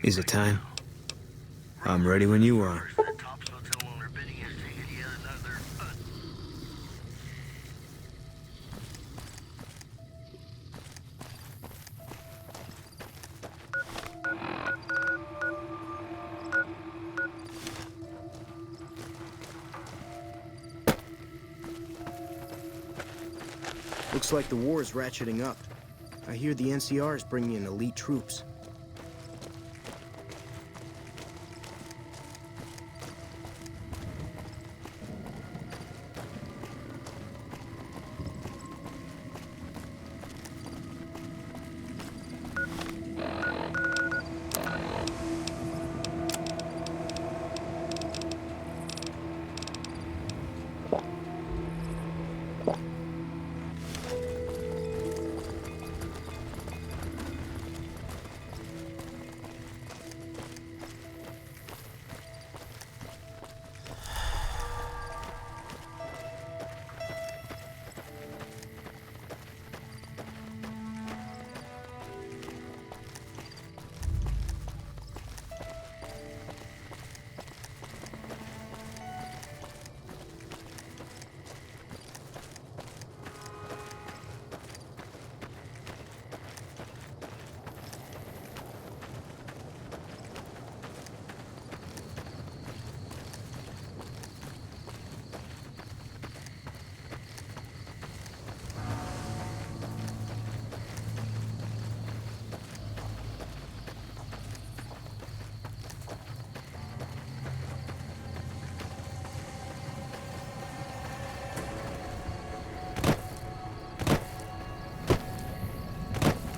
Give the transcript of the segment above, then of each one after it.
Is it time? I'm ready when you are. Looks like the war is ratcheting up. I hear the NCR is bringing in elite troops.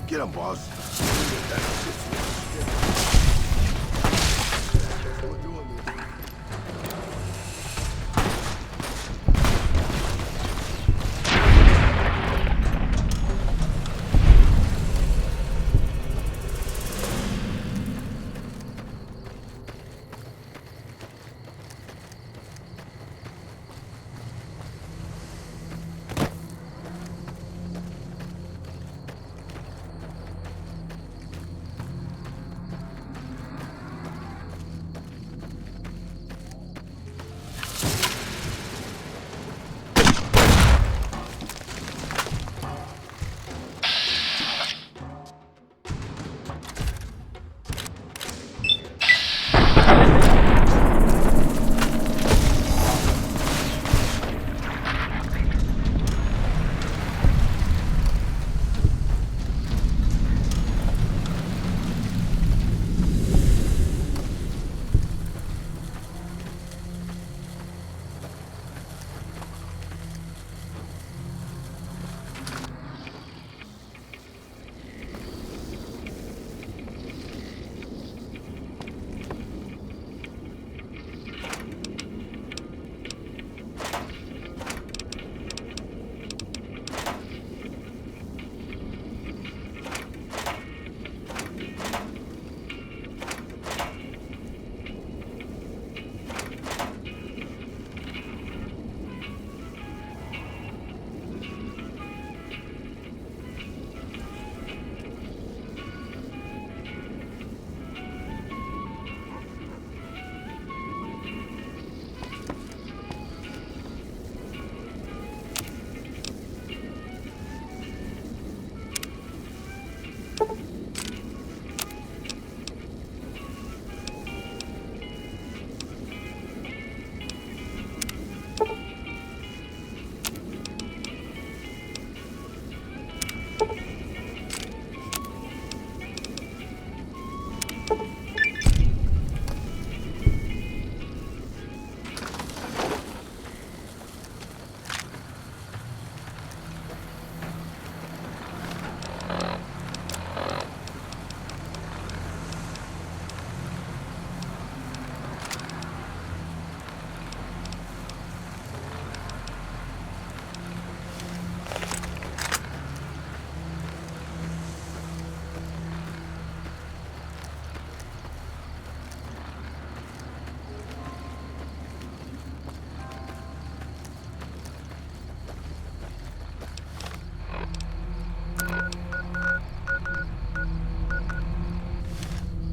Get him, boss.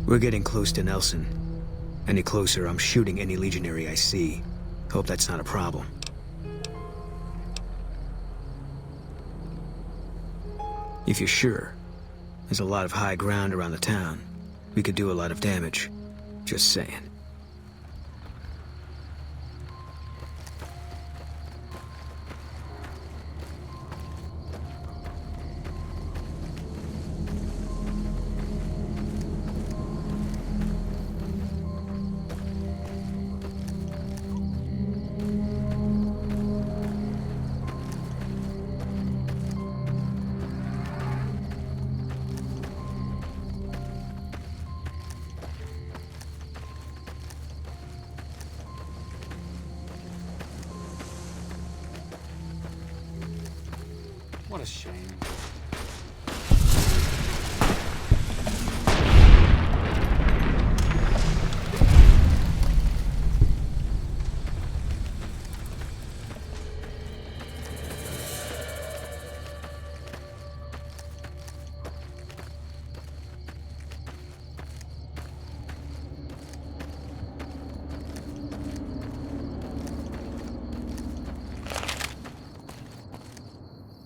We're getting close to Nelson. Any closer, I'm shooting any legionary I see. Hope that's not a problem. If you're sure, there's a lot of high ground around the town. We could do a lot of damage. Just saying. What a shame.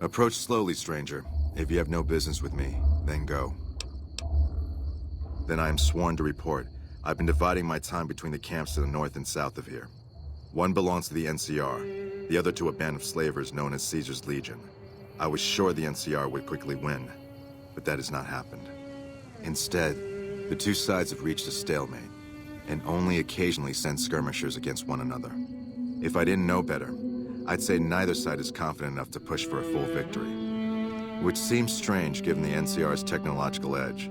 Approach slowly, stranger. If you have no business with me, then go. Then I am sworn to report. I've been dividing my time between the camps to the north and south of here. One belongs to the NCR, the other to a band of slavers known as Caesar's Legion. I was sure the NCR would quickly win, but that has not happened. Instead, the two sides have reached a stalemate, and only occasionally send skirmishers against one another. If I didn't know better, I'd say neither side is confident enough to push for a full victory. Which seems strange given the NCR's technological edge.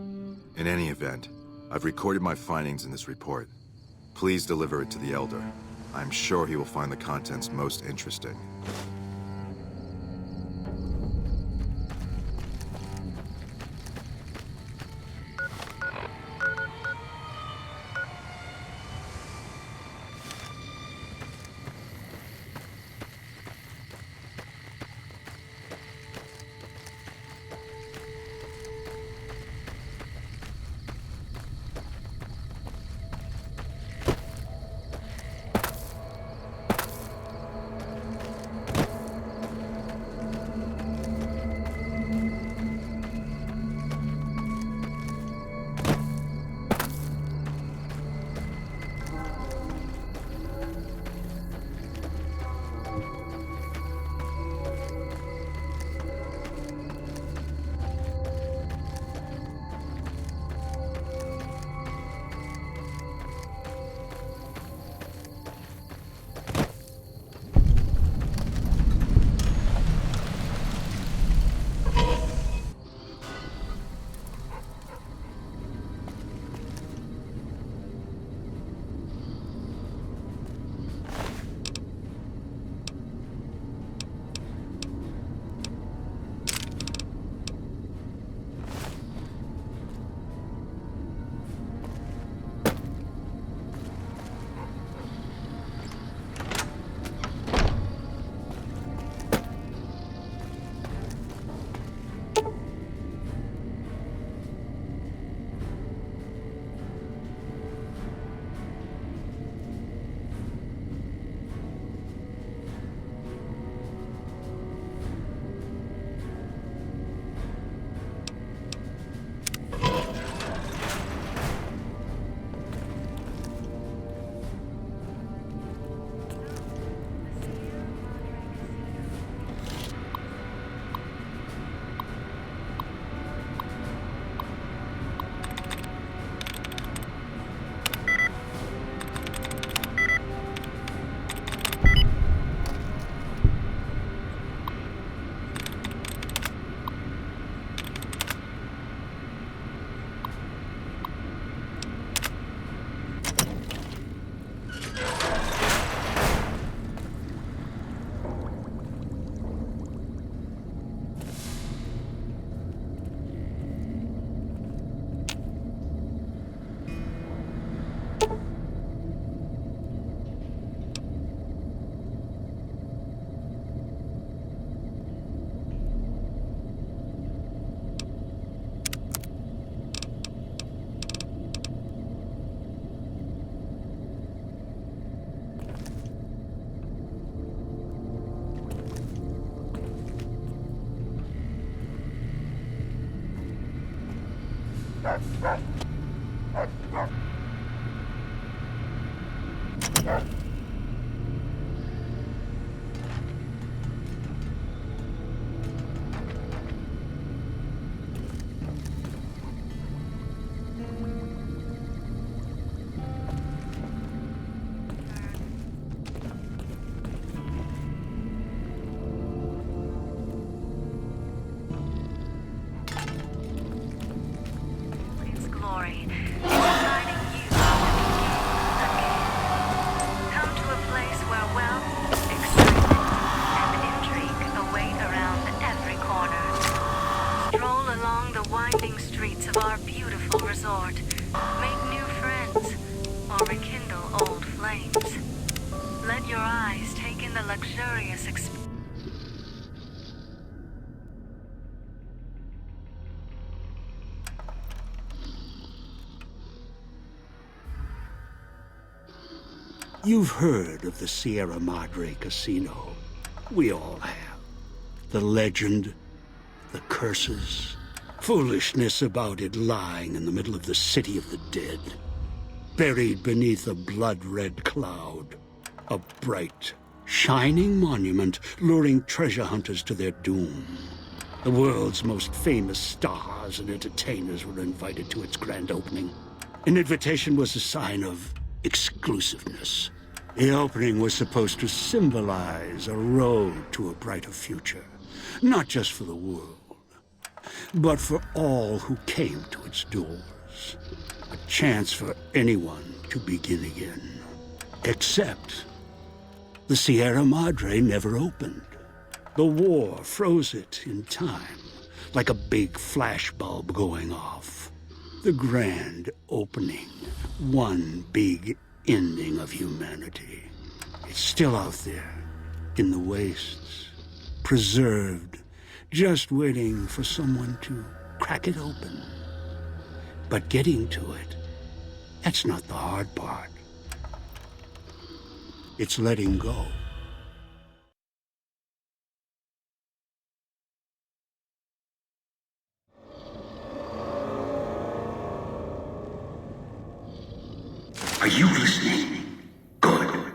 In any event, I've recorded my findings in this report. Please deliver it to the Elder. I'm sure he will find the contents most interesting. Its glory, inviting you to begin again. Come to a place where wealth, excitement, and intrigue await around every corner. Stroll along the winding streets of our beautiful resort. Make new friends, or rekindle old flames. Let your eyes take in the luxurious experience. You've heard of the Sierra Madre Casino. We all have. The legend, the curses, foolishness about it lying in the middle of the city of the dead. Buried beneath a blood-red cloud. A bright, shining monument luring treasure hunters to their doom. The world's most famous stars and entertainers were invited to its grand opening. An invitation was a sign of exclusiveness. The opening was supposed to symbolize a road to a brighter future, not just for the world, but for all who came to its doors. A chance for anyone to begin again. Except the Sierra Madre never opened. The war froze it in time, like a big flashbulb going off. The grand opening, one big ending of humanity. It's still out there, in the wastes, preserved, just waiting for someone to crack it open. But getting to it, that's not the hard part. It's letting go. Are you listening? Good.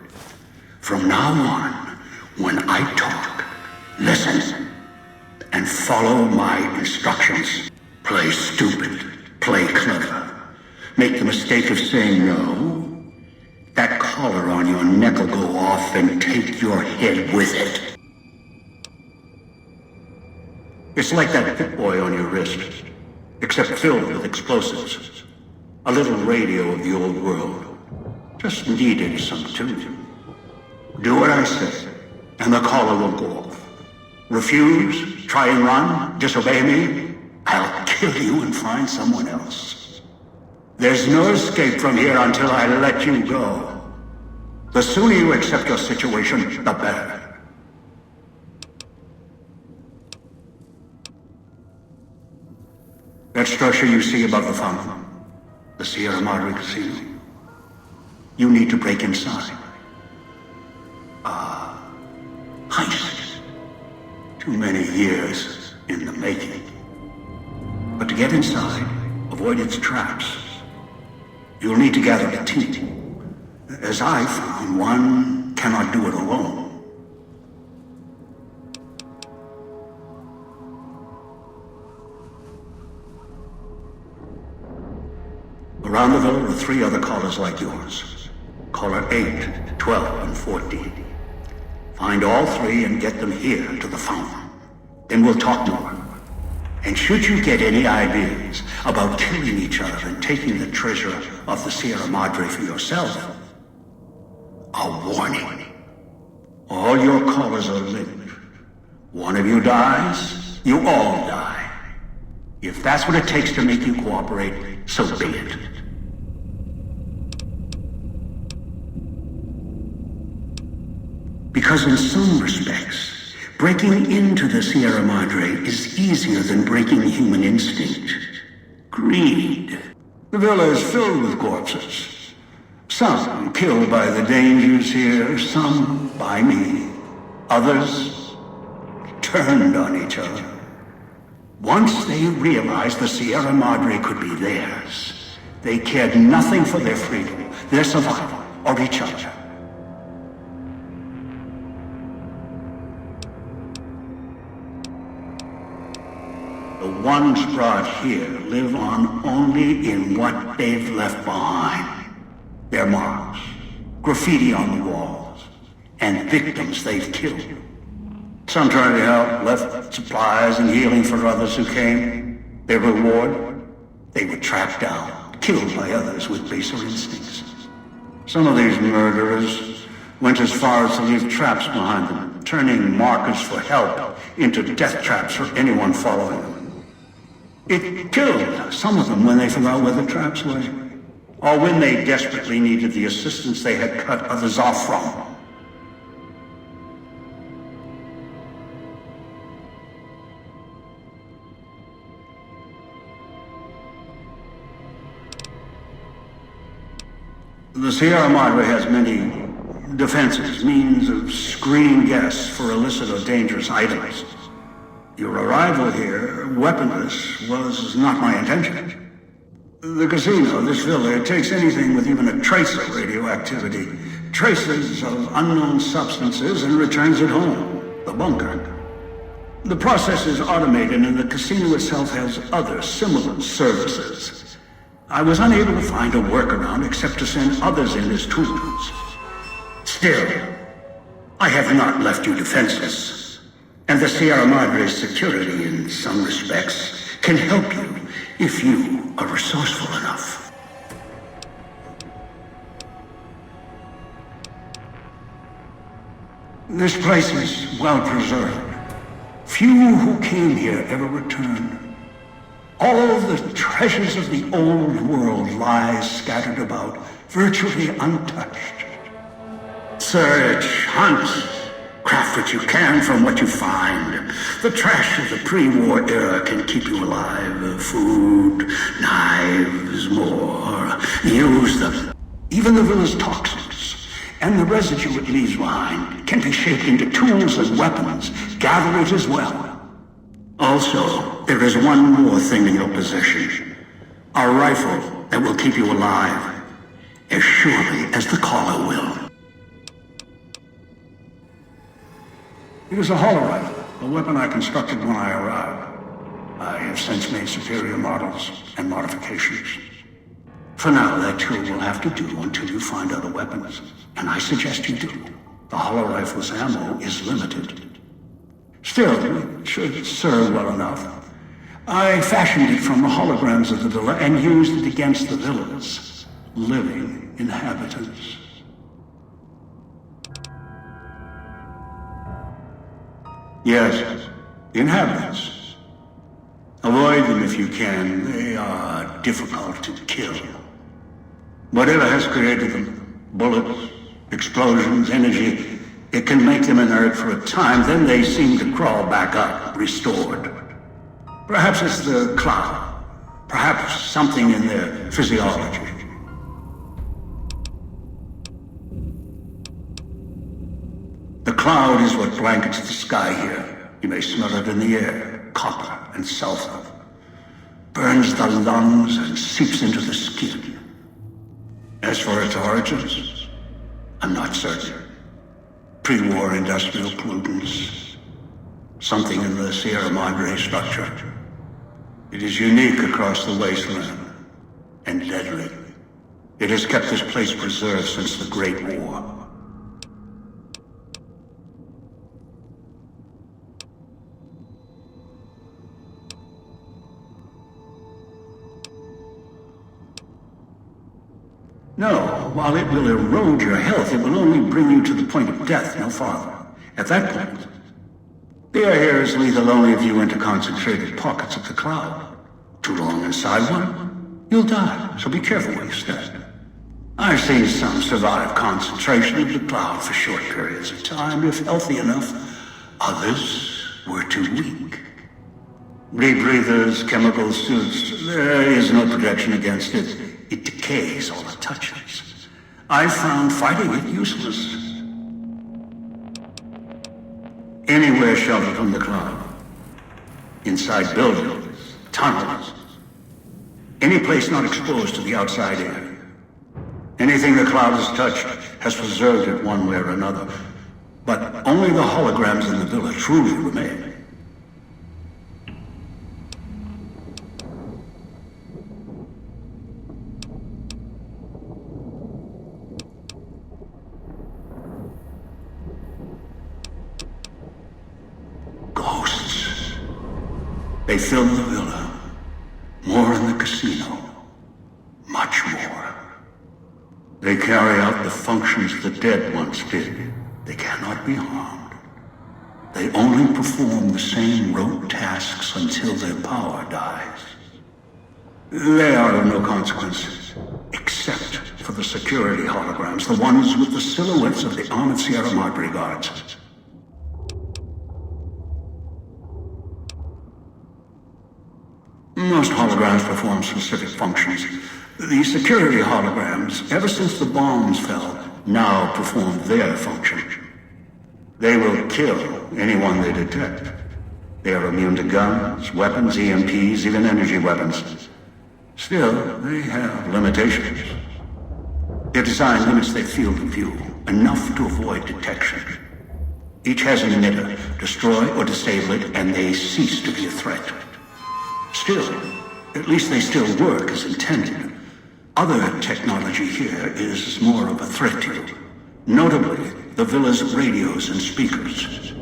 From now on, when I talk, listen and follow my instructions. Play stupid, play clever. Make the mistake of saying no. That collar on your neck will go off and take your head with it. It's like that Pip Boy on your wrist, except filled with explosives. A little radio of the old world. Just needed some tuning. Do what I say, and the collar will go off. Refuse, try and run, disobey me, I'll kill you and find someone else. There's no escape from here until I let you go. The sooner you accept your situation, the better. That structure you see above the fountain, the Sierra Madre Casino. You need to break inside. Heist. Too many years in the making. But to get inside, avoid its traps, you'll need to gather a team. As I found, one cannot do it alone. Around the villa are 3 other callers like yours. Caller 8, 12, and 14. Find all 3 and get them here to the fountain. Then we'll talk more. And should you get any ideas about killing each other and taking the treasure of the Sierra Madre for yourself, a warning. All your callers are linked. One of you dies, you all die. If that's what it takes to make you cooperate, so be it. Because in some respects, breaking into the Sierra Madre is easier than breaking human instinct. Greed. The villa is filled with corpses. Some killed by the dangers here, some by me. Others turned on each other. Once they realized the Sierra Madre could be theirs, they cared nothing for their freedom, their survival, or each other. The ones brought here live on only in what they've left behind. Their marks, graffiti on the walls, and victims they've killed. Some tried to help, left supplies and healing for others who came. Their reward? They were tracked down, killed by others with baser instincts. Some of these murderers went as far as to leave traps behind them, turning markers for help into death traps for anyone following them. It killed some of them when they forgot where the traps were, or when they desperately needed the assistance they had cut others off from. The Sierra Madre has many defenses, means of screening guests for illicit or dangerous items. Your arrival here, weaponless, was not my intention. The casino, this villa, it takes anything with even a trace of radioactivity, traces of unknown substances, and returns it home, the bunker. The process is automated, and the casino itself has other similar services. I was unable to find a workaround except to send others in as tools. Still, I have not left you defenseless, and the Sierra Madre's security, in some respects, can help you if you are resourceful enough. This place is well preserved. Few who came here ever returned. All the treasures of the old world lie scattered about, virtually untouched. Search, hunt, craft what you can from what you find. The trash of the pre-war era can keep you alive. Food, knives, more. Use them. Even the villa's toxins and the residue it leaves behind can be shaped into tools and weapons. Gather it as well. Also, there is one more thing in your possession. A rifle that will keep you alive, as surely as the caller will. It is a hollow rifle, a weapon I constructed when I arrived. I have since made superior models and modifications. For now, that too will have to do until you find other weapons, and I suggest you do. The hollow rifle's ammo is limited. Still, it should serve well enough. I fashioned it from the holograms of the villa and used it against the villa's living inhabitants. Yes, the inhabitants. Avoid them if you can. They are difficult to kill. Whatever has created them, bullets, explosions, energy, it can make them inert for a time, then they seem to crawl back up, restored. Perhaps it's the cloud. Perhaps something in their physiology. The cloud is what blankets the sky here. You may smell it in the air, copper and sulfur. Burns the lungs and seeps into the skin. As for its origins, I'm not certain. Pre-war industrial pollutants. Something in the Sierra Madre structure. It is unique across the wasteland, and deadly. It has kept this place preserved since the Great War. No, while it will erode your health, it will only bring you to the point of death, no farther. At that point, the air here is lethal only if you enter concentrated pockets of the cloud. Too long inside one, you'll die, so be careful where you stand. I've seen some survive concentration of the cloud for short periods of time, if healthy enough. Others were too weak. Rebreathers, chemical suits, there is no protection against it. It decays all it touches. I found fighting it useless. Anywhere sheltered from the cloud. inside buildings, tunnels, any place not exposed to the outside air. Anything the cloud has touched has preserved it one way or another, but only the holograms in the villa truly remain. Ghosts. They fill the villa. More in the casino. Much more. They carry out the functions the dead once did. They cannot be harmed. They only perform the same rote tasks until their power dies. They are of no consequence, except for the security holograms, the ones with the silhouettes of the armored Sierra Madre guards. Most holograms perform specific functions. The security holograms, ever since the bombs fell, now perform their function. They will kill anyone they detect. They are immune to guns, weapons, EMPs, even energy weapons. Still, they have limitations. Their design limits their field of view, enough to avoid detection. Each has an emitter. Destroy or disable it, and they cease to be a threat. Still, at least they still work as intended. Other technology here is more of a threat to you. Notably, the villa's radios and speakers.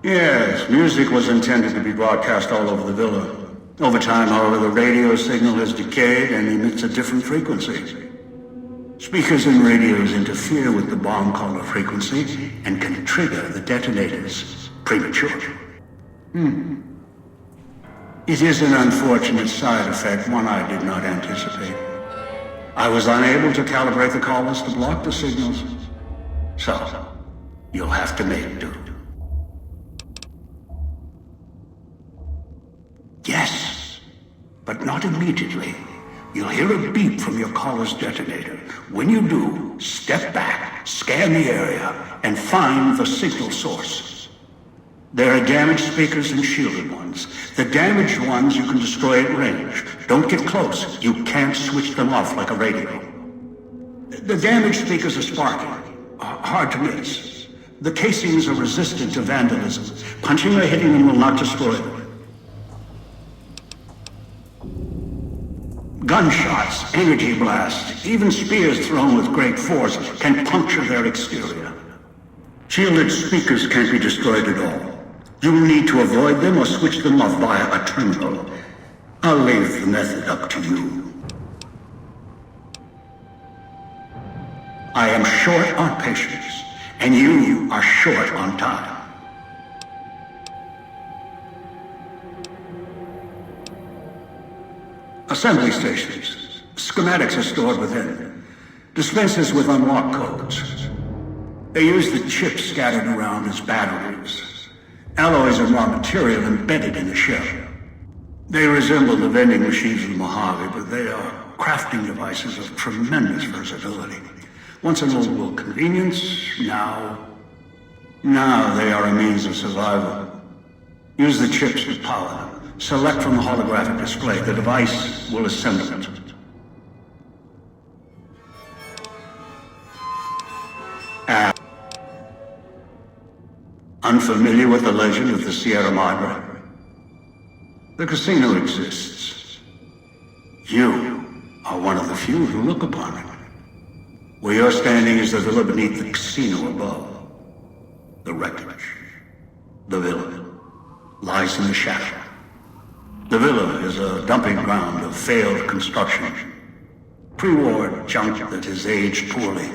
Yes, music was intended to be broadcast all over the villa. Over time, however, the radio signal has decayed and emits a different frequency. Speakers and radios interfere with the bomb caller frequency and can trigger the detonators prematurely. It is an unfortunate side effect, one I did not anticipate. I was unable to calibrate the callers to block the signals. So, you'll have to make do. Yes, but not immediately. You'll hear a beep from your caller's detonator. When you do, step back, scan the area, and find the signal source. There are damaged speakers and shielded ones. The damaged ones you can destroy at range. Don't get close. You can't switch them off like a radio. The damaged speakers are sparking. Hard to miss. The casings are resistant to vandalism. Punching or hitting them will not destroy them. Gunshots, energy blasts, even spears thrown with great force can puncture their exterior. Shielded speakers can't be destroyed at all. You'll need to avoid them or switch them off via a terminal. I'll leave the method up to you. I am short on patience, and you are short on time. Assembly stations. Schematics are stored within. Dispensers with unlock codes. They use the chips scattered around as batteries. Alloys and raw material embedded in the shell. They resemble the vending machines of the Mojave, but they are crafting devices of tremendous versatility. Once an old world convenience, now they are a means of survival. Use the chips to power them. Select from the holographic display. The device will assemble it. Unfamiliar with the legend of the Sierra Madre? The casino exists. You are one of the few who look upon it. Where you're standing is the villa beneath the casino above. The wreckage. The villa lies in the shadow. The villa is a dumping ground of failed construction. Pre-war junk that has aged poorly.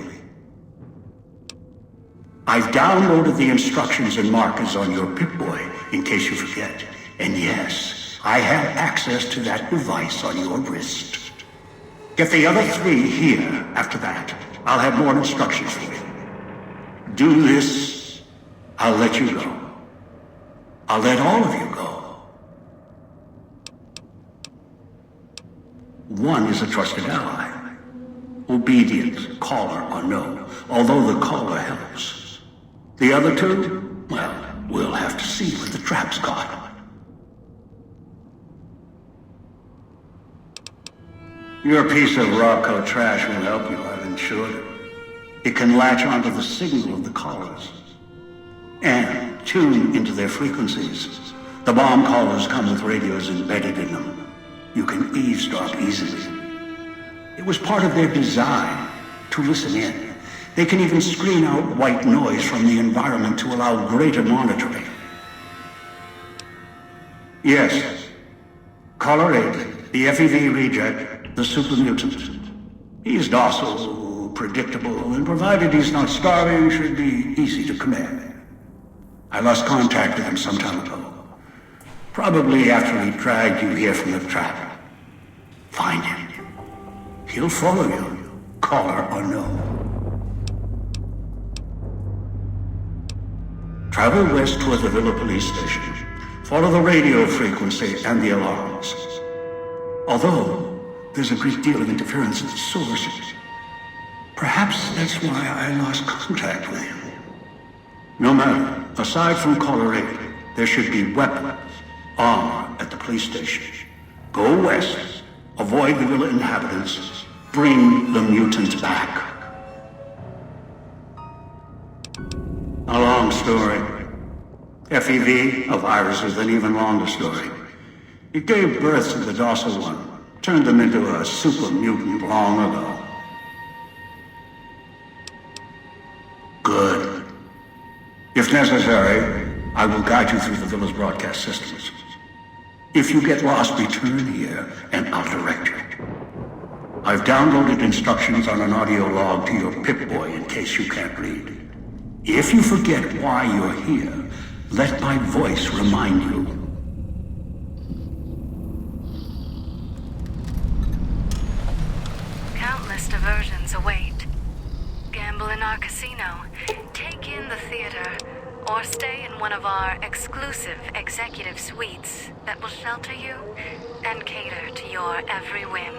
I've downloaded the instructions and markers on your Pip-Boy, in case you forget. And yes, I have access to that device on your wrist. Get the other 3 here. After that, I'll have more instructions for you. Do this, I'll let you go. I'll let all of you go. One is a trusted ally. Obedient, caller or no, although the caller helps. The other two? Well, we'll have to see what the trap's got. Your piece of Rocco trash will help you, I've insured it. It can latch onto the signal of the collars and tune into their frequencies. The bomb collars come with radios embedded in them. You can eavesdrop easily. It was part of their design to listen in. They can even screen out white noise from the environment to allow greater monitoring. Yes. Caller 8, the FEV reject, the super mutant. He's docile, predictable, and provided he's not starving, should be easy to command. I lost contact with him some time ago. Probably after he dragged you here from the trap. Find him. He'll follow you, caller or no. Travel west toward the Villa police station. Follow the radio frequency and the alarms. Although, there's a great deal of interference at the source. Perhaps that's why I lost contact with him. No matter. Aside from caller 8, there should be weapons, armor at the police station. Go west, avoid the Villa inhabitants, bring the mutants back. A long story. FEV, a virus is an even longer story. It gave birth to the docile one, turned them into a super mutant long ago. Good. If necessary, I will guide you through the Villa's broadcast systems. If you get lost, return here, and I'll direct you. I've downloaded instructions on an audio log to your Pip-Boy in case you can't read. If you forget why you're here, let my voice remind you. Countless diversions await. Gamble in our casino, take in the theater, or stay in one of our exclusive executive suites that will shelter you and cater to your every whim.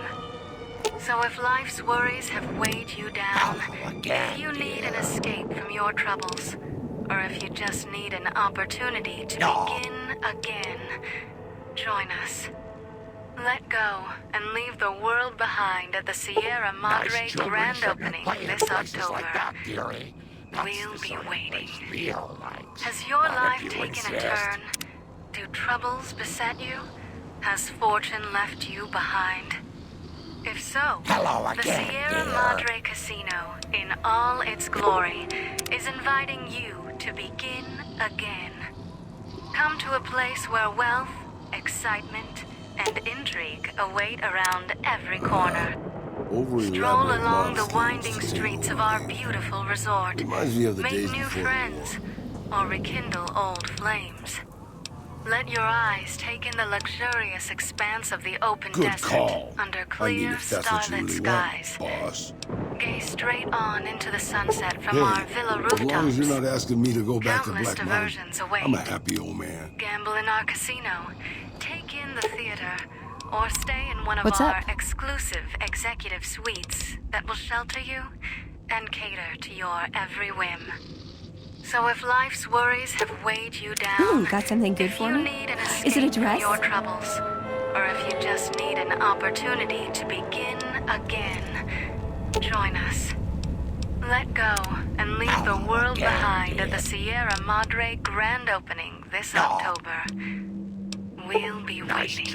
So if life's worries have weighed you down, if you need an escape from your troubles, or if you just need an opportunity to begin again, join us. Let go and leave the world behind at the Sierra Madre grand opening this October. We'll be waiting. Has your life taken a turn? Do troubles beset you? Has fortune left you behind? If so, the Sierra Madre Casino, in all its glory, is inviting you to begin again. Come to a place where wealth, excitement, and intrigue await around every corner. Stroll along the winding streets of our beautiful resort. Make new friends, or rekindle old flames. Let your eyes take in the luxurious expanse of the open desert under clear, starlit skies. Boss. Gaze straight on into the sunset from our villa rooftops. As long as you're not asking me to go back to Countless Black Mountain, diversions await. I'm a happy old man. Gamble in our casino, take in the theater, or stay in one of What's our up? exclusive executive suites that will shelter you and cater to your every whim. So if life's worries have weighed you down, Ooh, got something good if for you me? need an escape Is it a from dress? your troubles, or if you just need an opportunity to begin again, join us. Let go and leave the world behind at the Sierra Madre grand opening this October. We'll be waiting.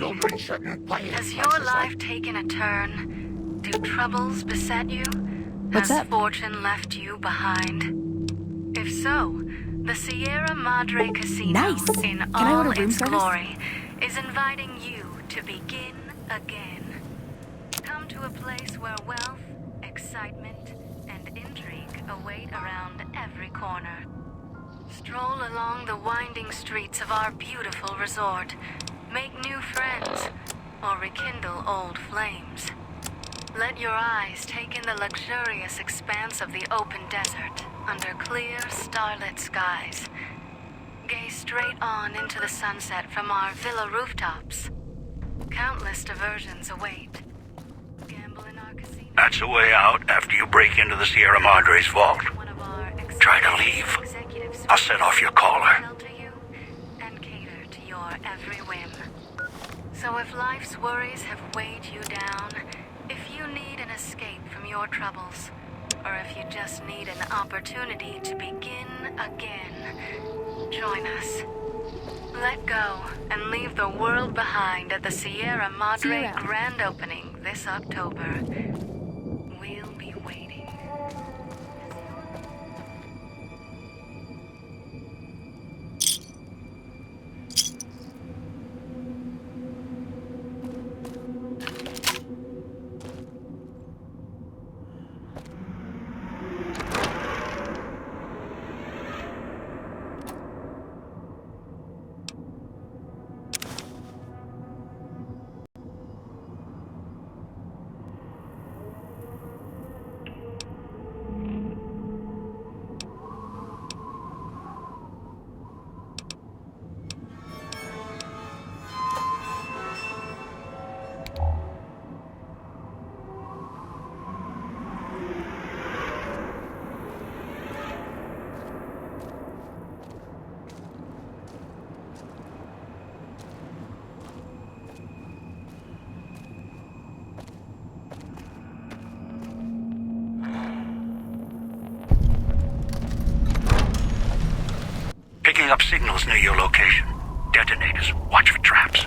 Has your life taken a turn? Do troubles beset you? What's Has up? fortune left you behind? If so, the Sierra Madre Casino, Nice. in Can I all order room its service? glory, is inviting you to begin again. Come to a place where wealth, excitement, and intrigue await around every corner. Stroll along the winding streets of our beautiful resort. Make new friends, or rekindle old flames. Let your eyes take in the luxurious expanse of the open desert under clear, starlit skies. Gaze straight on into the sunset from our villa rooftops. Countless diversions await. Gamble in our casino. That's the way out after you break into the Sierra Madre's vault. One of our Try to exclusive leave. executive life's I'll set off your caller. shelter you and cater to your every whim. So if life's worries have weighed you down, if you need an escape from your troubles, or if you just need an opportunity to begin again, join us. Let go and leave the world behind at the Sierra Madre grand opening this October. We'll be waiting. Picking up signals near your location. Detonators. Watch for traps.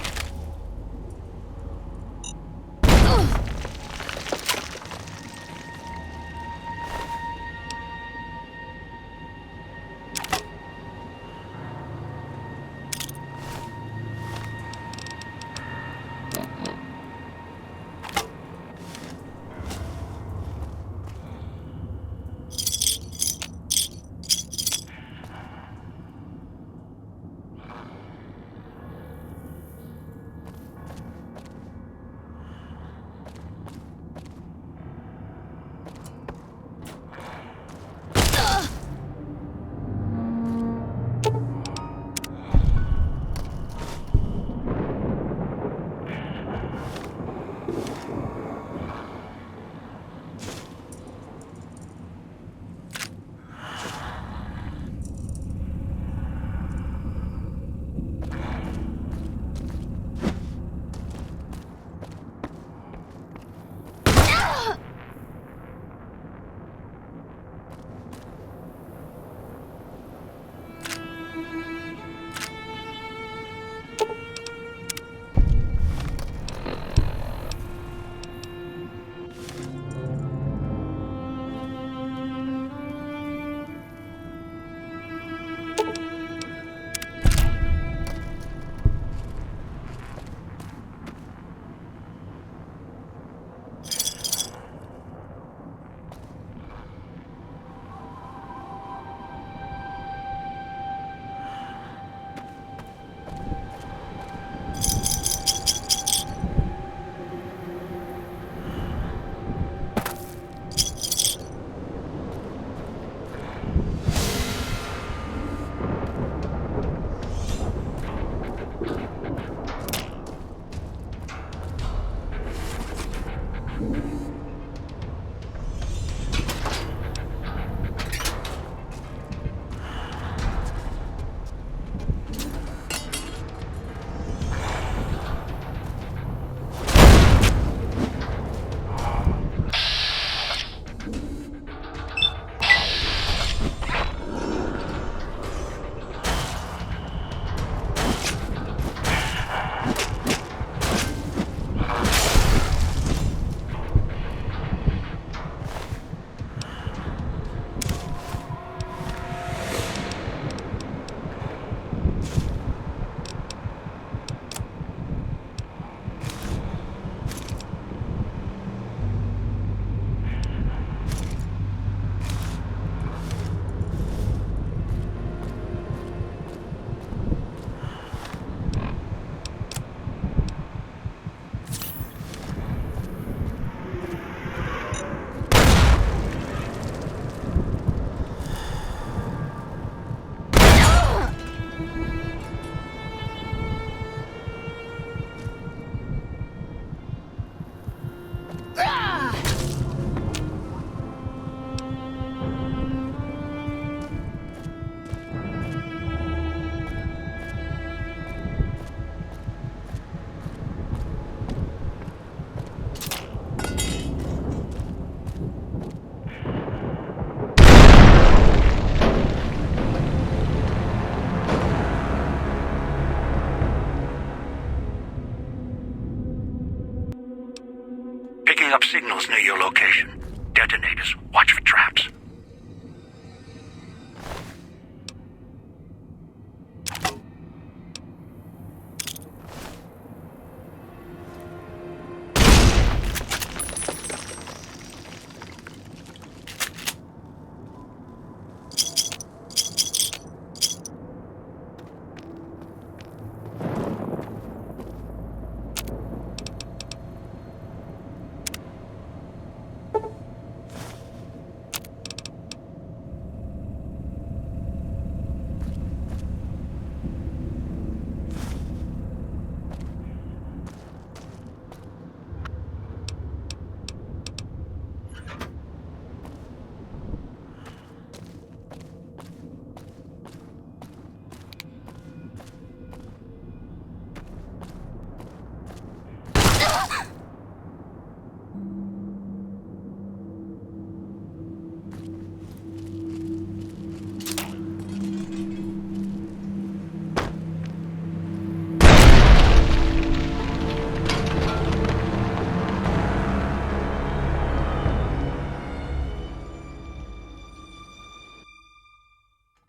signals near your location. Detonators. Watch for traps.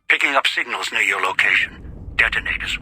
Picking up signals near your location. Detonators.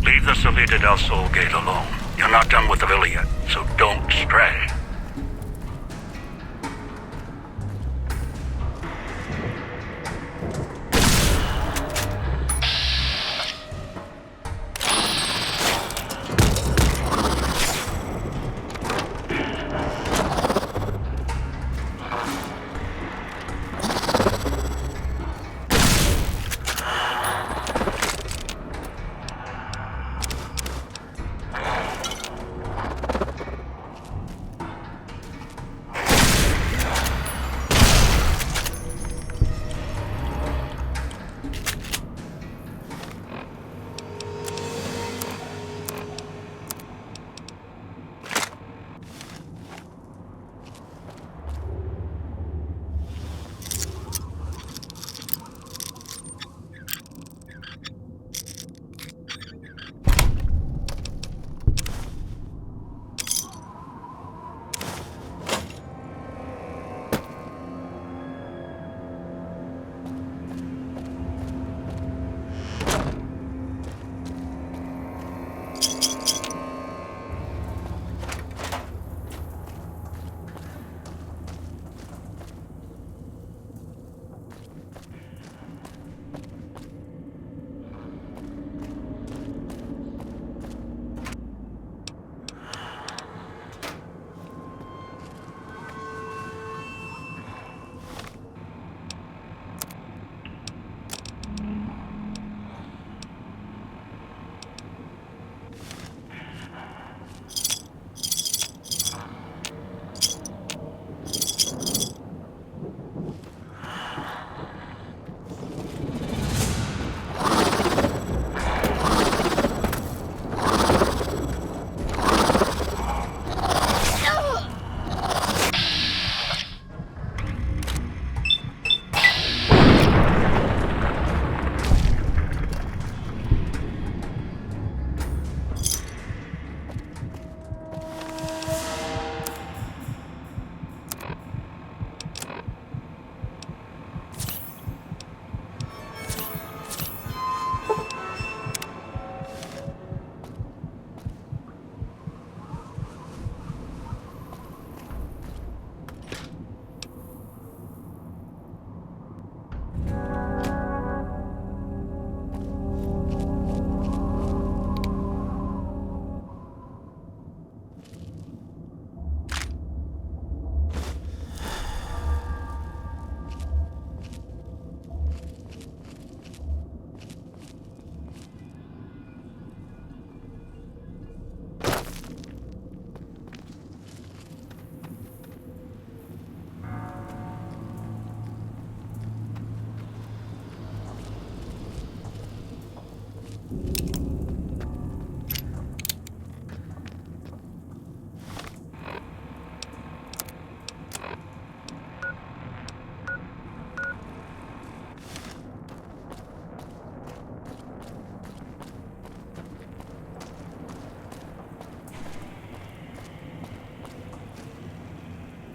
Leave the Salida del Sol gate alone. You're not done with the villa yet, so don't stray.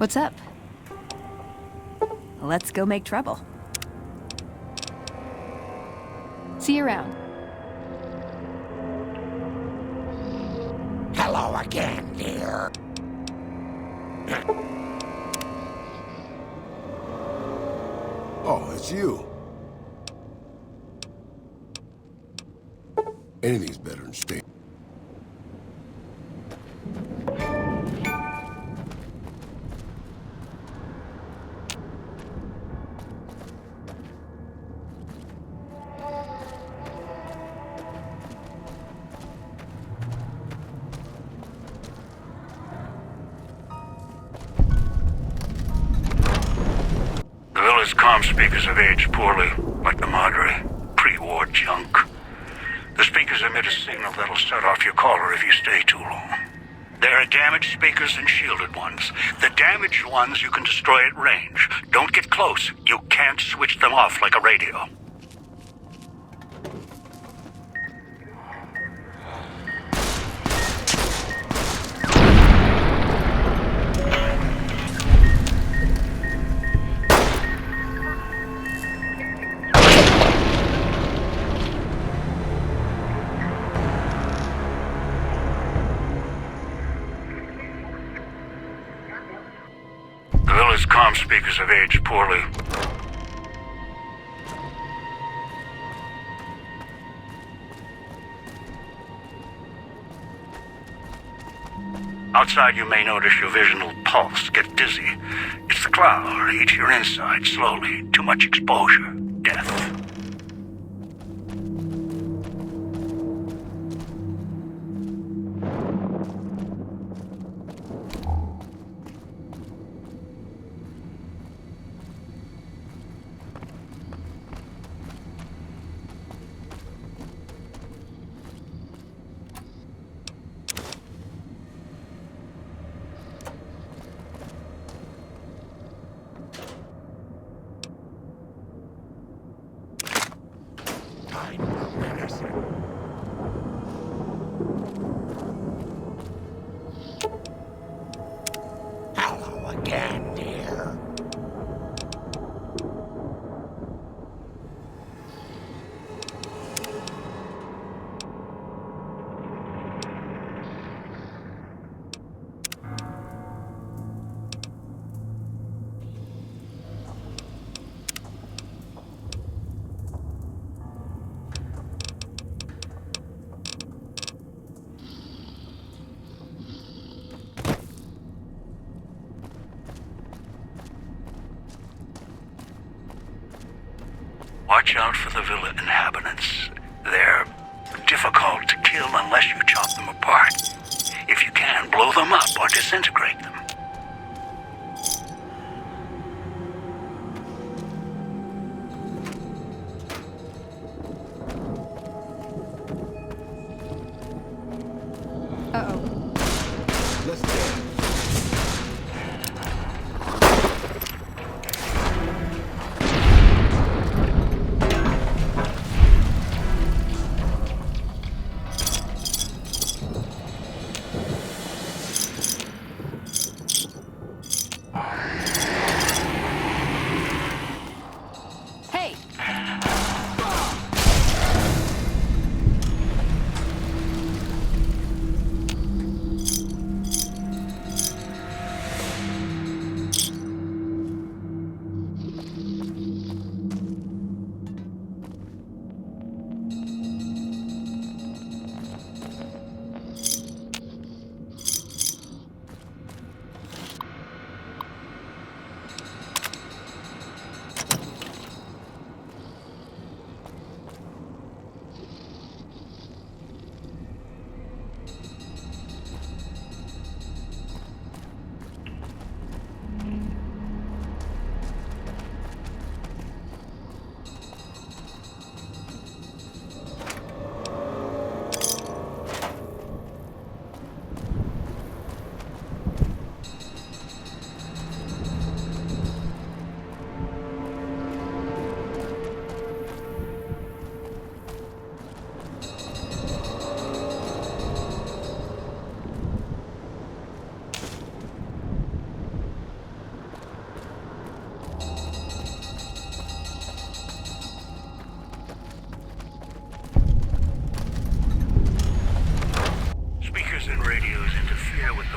What's up? Let's go make trouble. See you around. Hello again, dear. Oh, it's you. Anything's better than staying. The villa's comm speakers have aged poorly, like the Madre. Pre-war junk. The speakers emit a signal that'll set off your caller if you stay too long. There are damaged speakers and shielded ones. The damaged ones you can destroy at range. Don't get close. You can't switch them off like a radio. The villa's comm speakers have aged poorly. Outside, you may notice your vision will pulse, get dizzy. It's the cloud. Eat your inside slowly. Too much exposure. Death. Hello again, dear. Watch out for the villa inhabitants. They're difficult to kill unless you chop them apart. If you can, blow them up or disintegrate them. Uh-oh. Let's dance.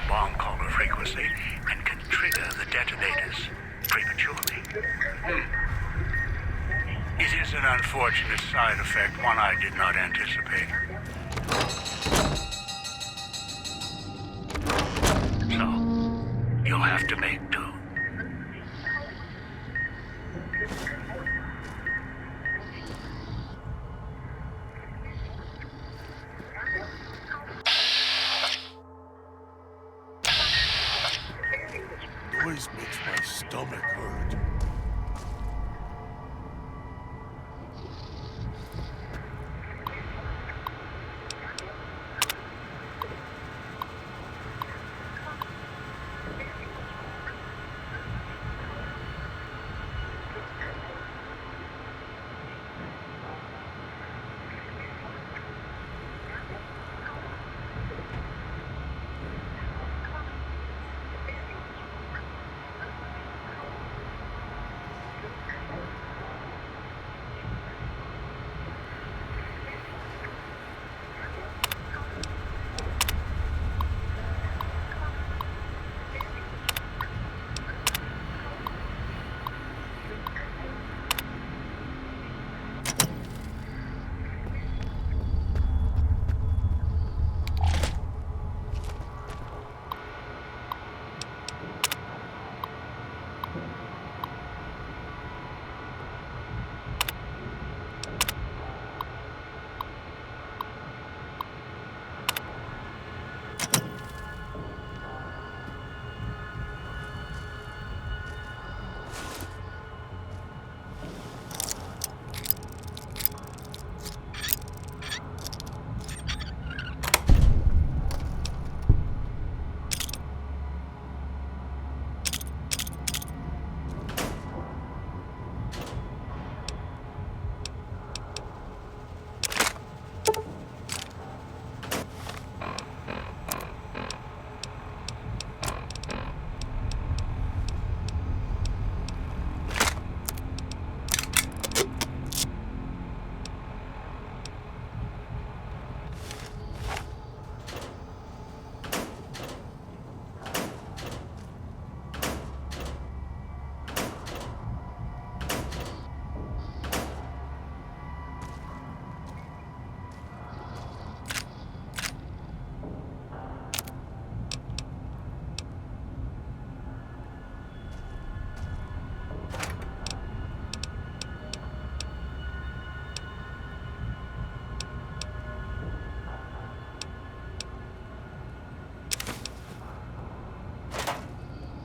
bomb caller frequency and can trigger the detonators prematurely. It is an unfortunate side effect, one I did not anticipate. So, you'll have to make do. Noise makes my stomach hurt.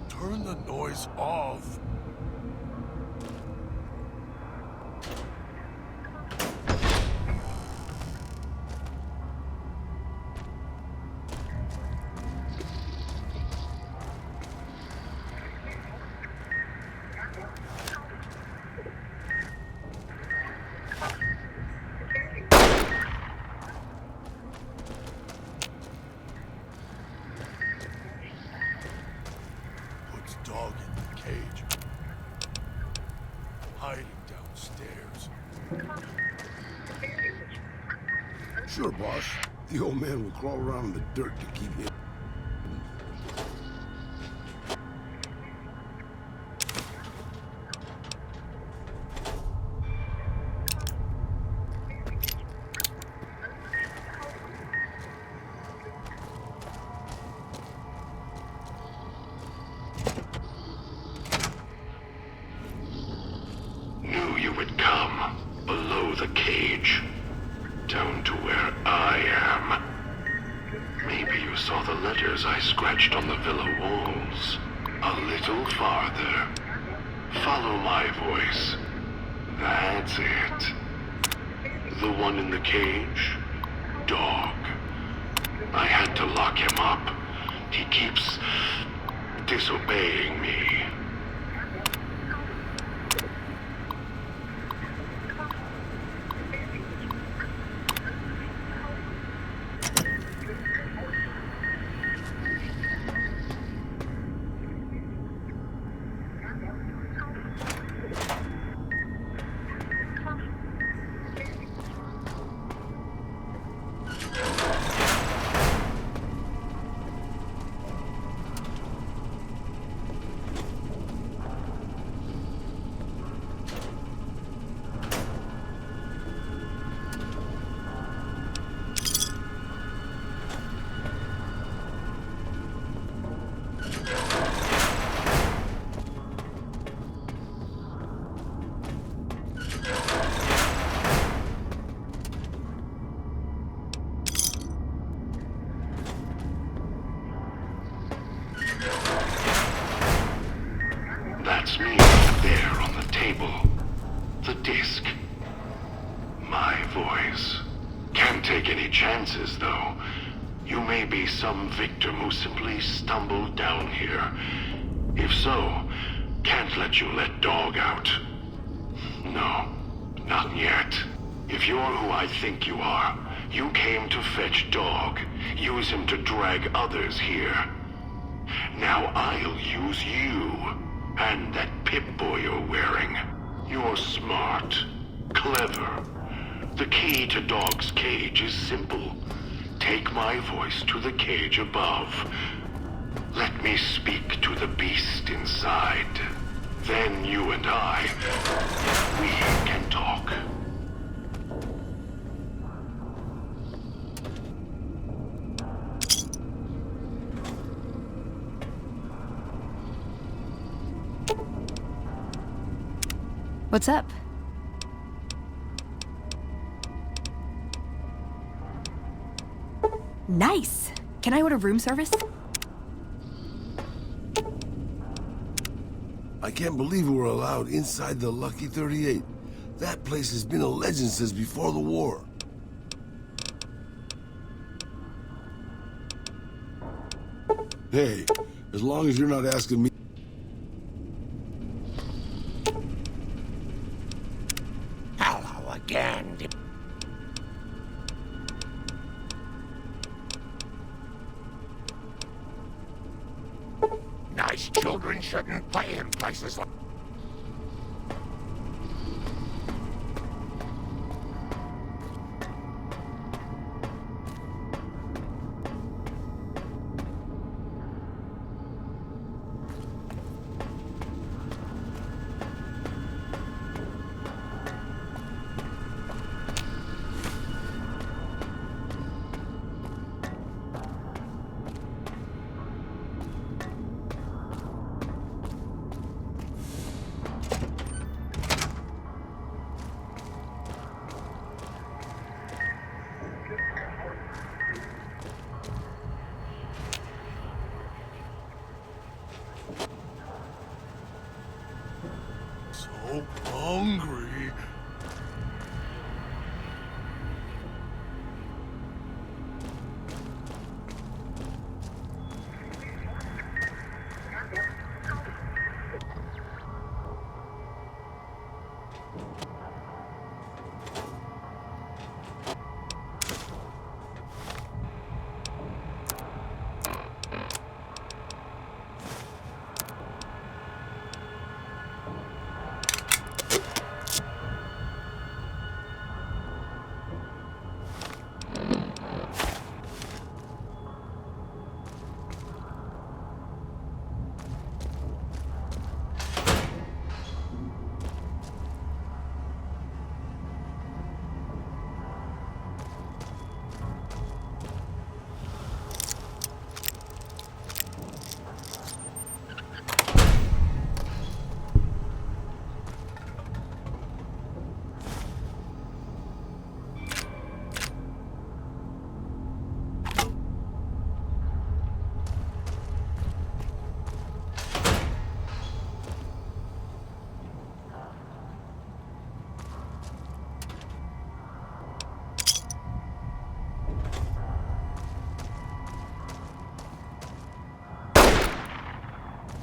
Turn the noise off. Puts dog in the cage. Hiding downstairs. Sure, boss. The old man will crawl around in the dirt to keep him. Knew you would come below the cage, down to where I am. Maybe you saw the letters I scratched on the villa walls. A little farther. Follow my voice. That's it. The one in the cage? Dog. I had to lock him up. He keeps disobeying me. You may be some victim who simply stumbled down here. If so, can't let you let Dog out. No, not yet. If you're who I think you are, you came to fetch Dog, use him to drag others here. Now I'll use you, and that Pip-Boy you're wearing. You're smart, clever. The key to Dog's cage is simple. Take my voice to the cage above. Let me speak to the beast inside. Then you and I, we can talk. What's up? Nice! Can I order room service? I can't believe we were allowed inside the Lucky 38. That place has been a legend since before the war. Hey, as long as you're not asking me... Hello again. Nice children shouldn't play in places like... So hungry.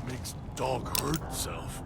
Makes Dog hurt himself.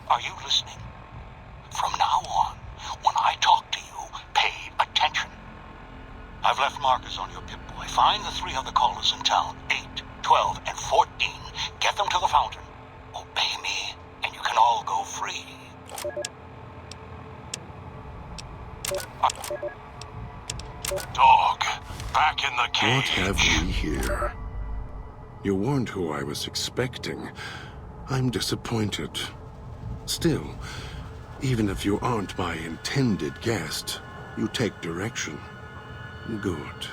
Are you listening? From now on, when I talk to you, pay attention. I've left markers on your Pip-Boy. Find the 3 other callers in town, 8, 12, and 14. Get them to the fountain. Obey me, and you can all go free. Dog, back in the cage. What have we here? You weren't who I was expecting. I'm disappointed. Still, even if you aren't my intended guest, you take direction. Good.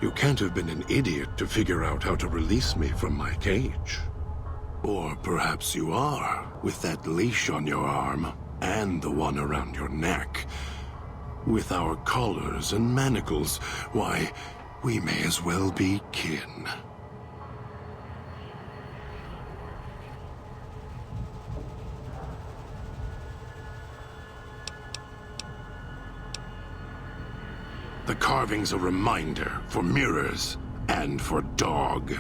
You can't have been an idiot to figure out how to release me from my cage. Or perhaps you are, with that leash on your arm, and the one around your neck. With our collars and manacles, why, we may as well be kin. The carving's a reminder for mirrors and for Dog.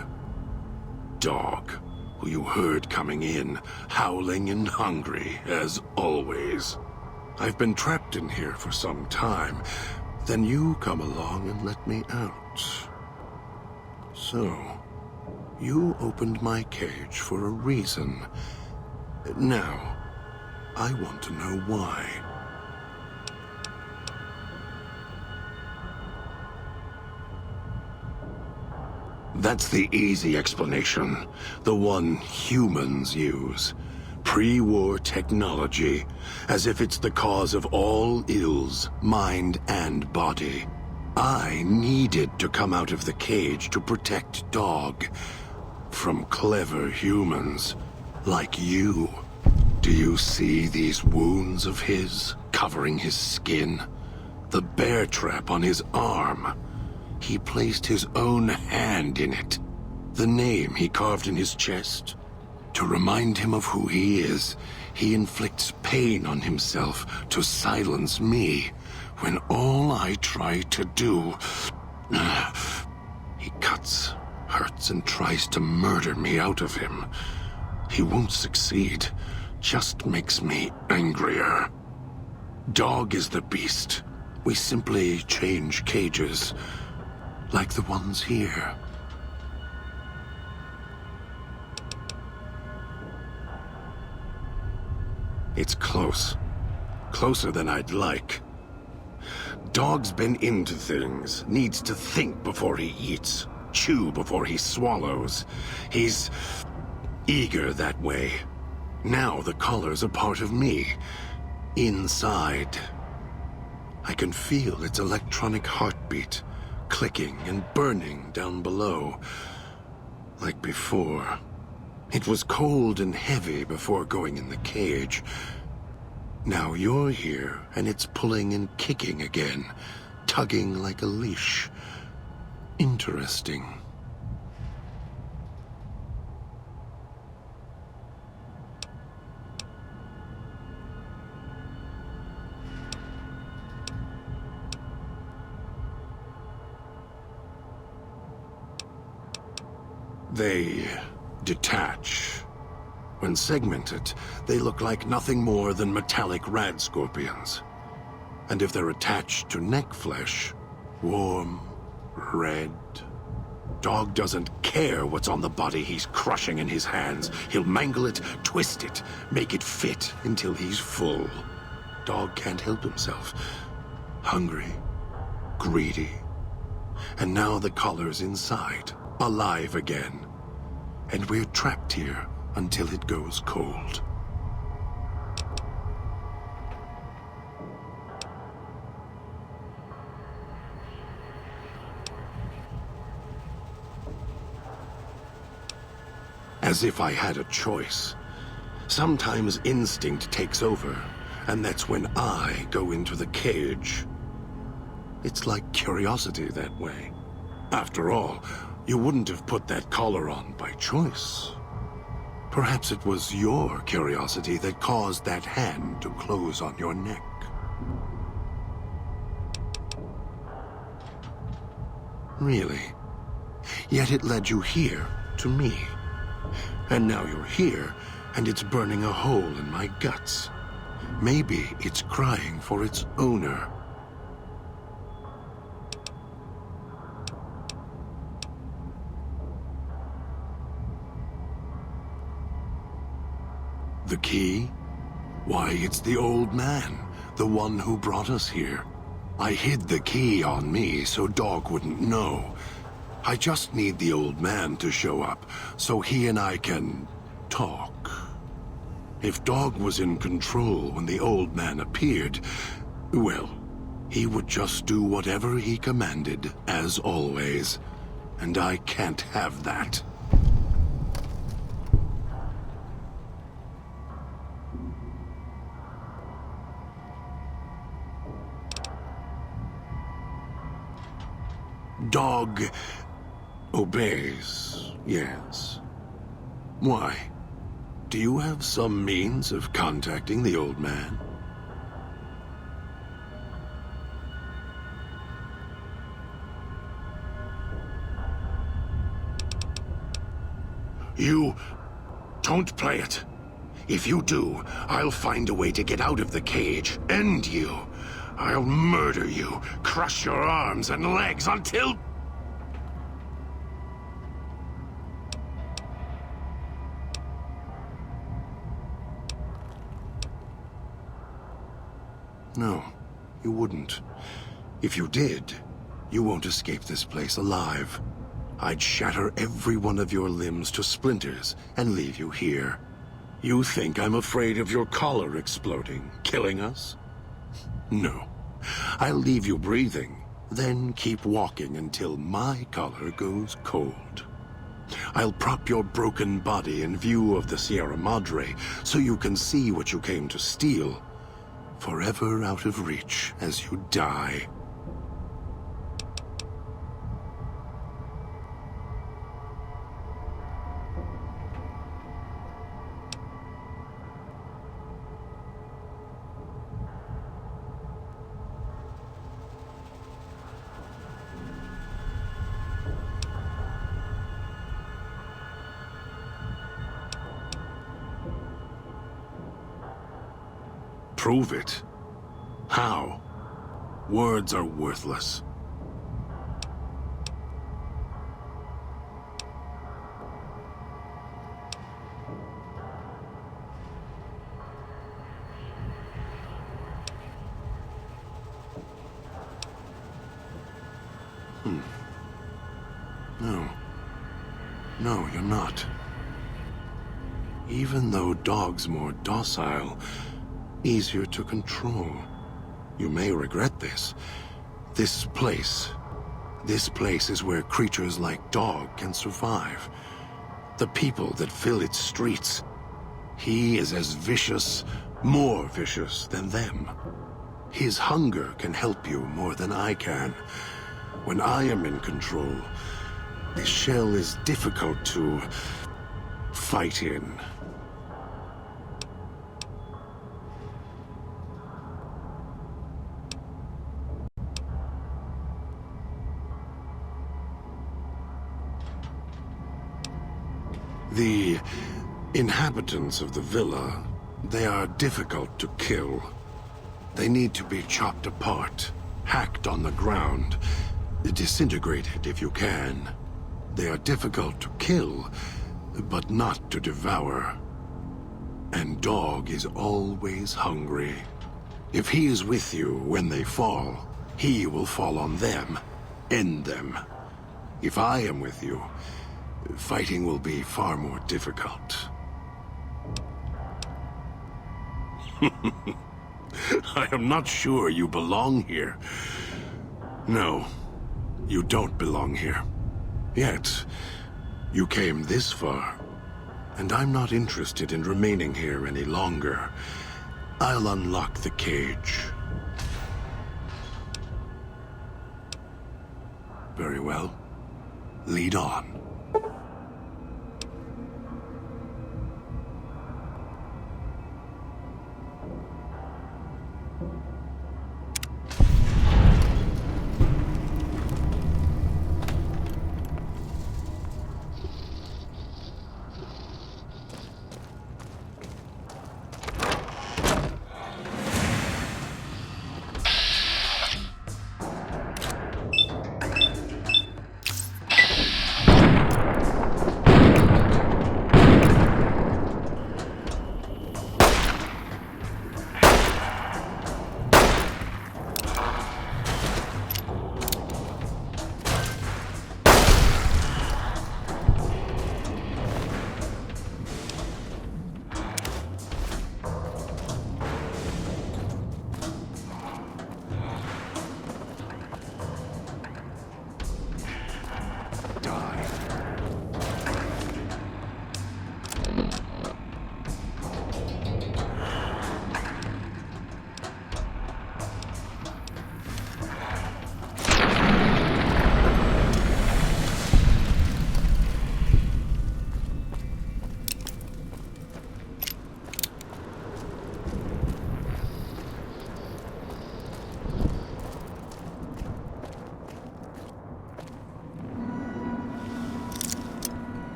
Dog, who you heard coming in, howling and hungry, as always. I've been trapped in here for some time. Then you come along and let me out. So, you opened my cage for a reason. Now, I want to know why. That's the easy explanation. The one humans use. Pre-war technology. As if it's the cause of all ills, mind and body. I needed to come out of the cage to protect Dog. From clever humans. Like you. Do you see these wounds of his, covering his skin? The bear trap on his arm. He placed his own hand in it. The name he carved in his chest. To remind him of who he is, he inflicts pain on himself to silence me, when all I try to do... He cuts, hurts, and tries to murder me out of him. He won't succeed, just makes me angrier. Dog is the beast. We simply change cages. Like the ones here. It's close. Closer than I'd like. Dog's been into things. Needs to think before he eats. Chew before he swallows. He's eager that way. Now the collar's a part of me. Inside. I can feel its electronic heartbeat. Clicking and burning down below. Like before. It was cold and heavy before going in the cage. Now you're here, and it's pulling and kicking again. Tugging like a leash. Interesting. They detach. When segmented, they look like nothing more than metallic rad scorpions. And if they're attached to neck flesh, warm, red. Dog doesn't care what's on the body he's crushing in his hands. He'll mangle it, twist it, make it fit until he's full. Dog can't help himself. Hungry, greedy. And now the collar's inside. Alive again. And we're trapped here until it goes cold. As if I had a choice. Sometimes instinct takes over, and that's when I go into the cage. It's like curiosity that way. After all, you wouldn't have put that collar on by choice. Perhaps it was your curiosity that caused that hand to close on your neck. Really? Yet it led you here, to me. And now you're here, and it's burning a hole in my guts. Maybe it's crying for its owner. The key? Why, it's the old man, the one who brought us here. I hid the key on me so Dog wouldn't know. I just need the old man to show up, so he and I can talk. If Dog was in control when the old man appeared, well, he would just do whatever he commanded, as always. And I can't have that. Dog obeys, yes. Why? Do you have some means of contacting the old man? You don't play it. If you do, I'll find a way to get out of the cage, end you. I'll murder you, crush your arms and legs until... No, you wouldn't. If you did, you won't escape this place alive. I'd shatter every one of your limbs to splinters and leave you here. You think I'm afraid of your collar exploding, killing us? No. I'll leave you breathing, then keep walking until my collar goes cold. I'll prop your broken body in view of the Sierra Madre so you can see what you came to steal, forever out of reach as you die. Prove it. How? Words are worthless. No. No, you're not. Even though Dog's more docile, easier to control. You may regret this. This place is where creatures like Dog can survive. The people that fill its streets. He is as vicious, more vicious than them. His hunger can help you more than I can. When I am in control, this shell is difficult to fight in. The inhabitants of the villa, they are difficult to kill. They need to be chopped apart, hacked on the ground, disintegrated if you can. They are difficult to kill, but not to devour. And Dog is always hungry. If he is with you when they fall, he will fall on them, end them. If I am with you, fighting will be far more difficult. I am not sure you belong here. No, you don't belong here. Yet, you came this far, and I'm not interested in remaining here any longer. I'll unlock the cage. Very well. Lead on.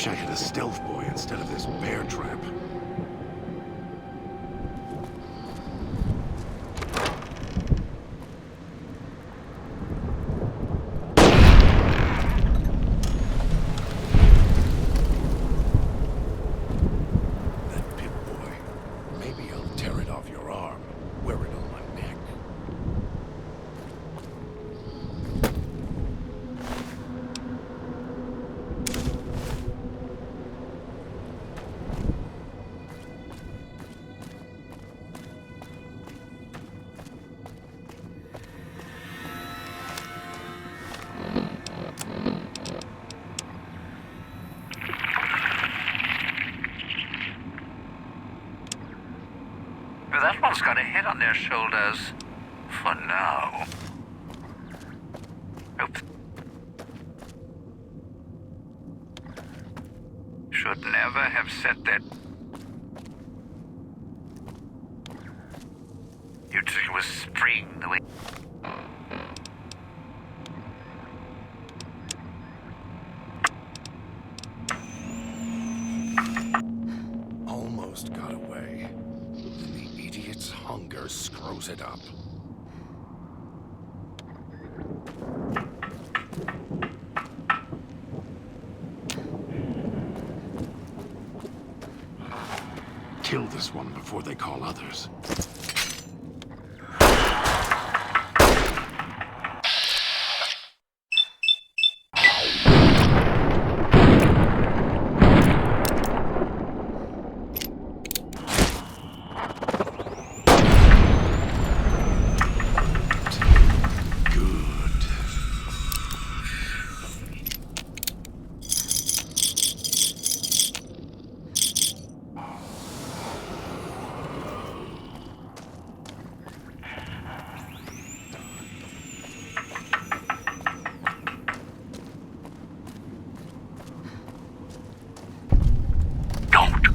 Wish I had a stealth boy instead of this bear trap. That Pip-Boy. Maybe I'll tear it off your arm. Wear it on my neck. That one's got a head on their shoulders. For now. Oops. Should never have said that. You'd think it was spring the way. Almost got away. Then the idiot's hunger screws it up. Kill this one before they call others.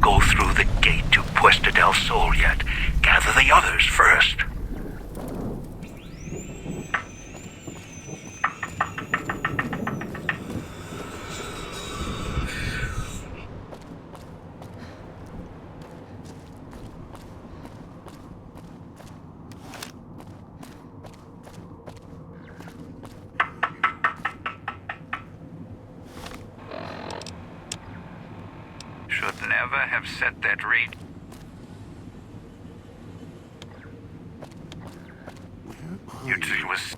Go through the gate to Puesta del Sol yet. Gather the others first. Should never have said that, Reed. You'd think it was...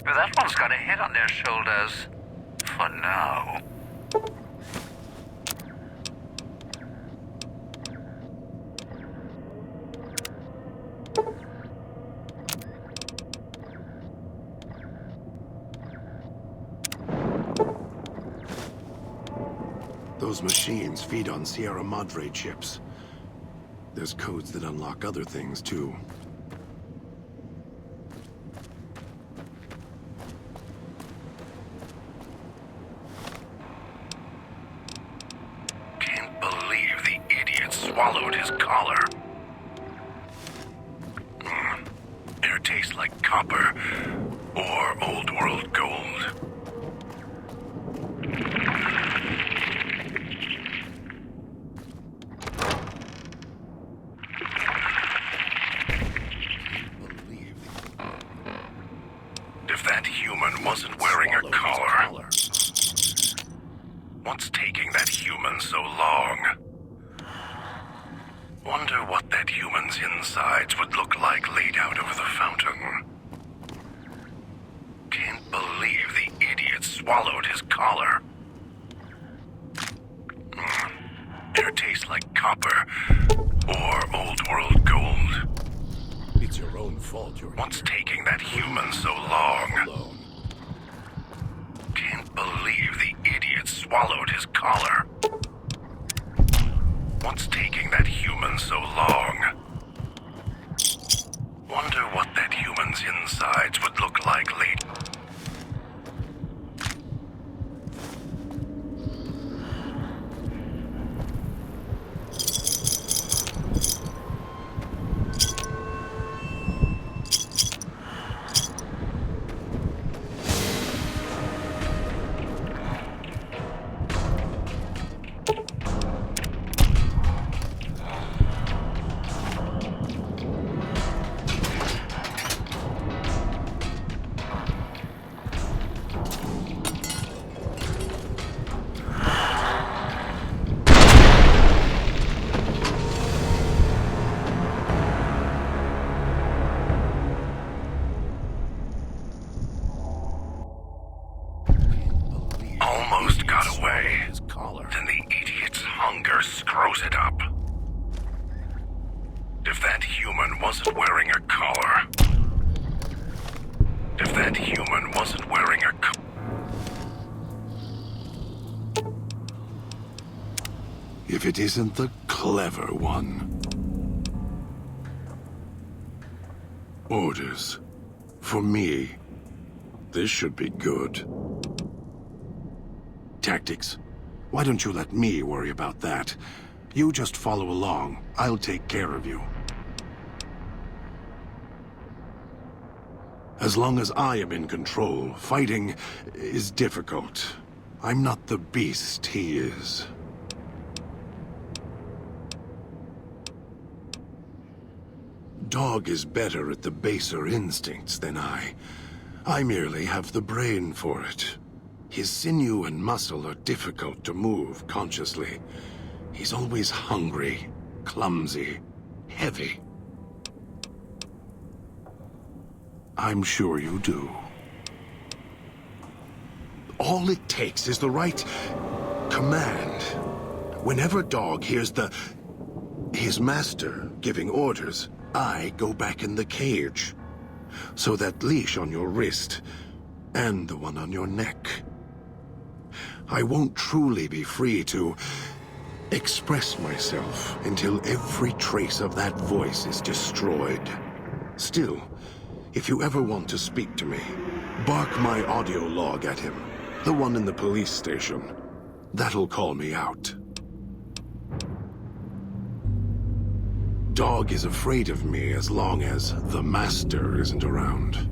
That one's got a head on their shoulders. For now. Those machines feed on Sierra Madre chips. There's codes that unlock other things, too. Can't believe the idiot swallowed his collar. Air tastes like copper or old world gold. If that human wasn't wearing a collar, what's taking that human so long? Wonder what that human's insides would look like laid out over the fountain. Can't believe the idiot swallowed his collar. Air tastes like copper or old world gold. It's your own fault you're What's here. taking that human so long? Alone. Can't believe the idiot swallowed his collar. What's taking that human so long? Wonder what that human's insides would look like later. throws it up. If that human wasn't wearing a collar... If that human wasn't wearing a If it isn't the clever one. Orders. For me. This should be good. Tactics. Why don't you let me worry about that? You just follow along. I'll take care of you. As long as I am in control, fighting is difficult. I'm not the beast he is. Dog is better at the baser instincts than I. I merely have the brain for it. His sinew and muscle are difficult to move consciously. He's always hungry, clumsy, heavy. I'm sure you do. All it takes is the right command. Whenever Dog hears his master giving orders, I go back in the cage. So that leash on your wrist, and the one on your neck. I won't truly be free to express myself until every trace of that voice is destroyed. Still, if you ever want to speak to me, bark my audio log at him, the one in the police station. That'll call me out. Dog is afraid of me as long as the Master isn't around.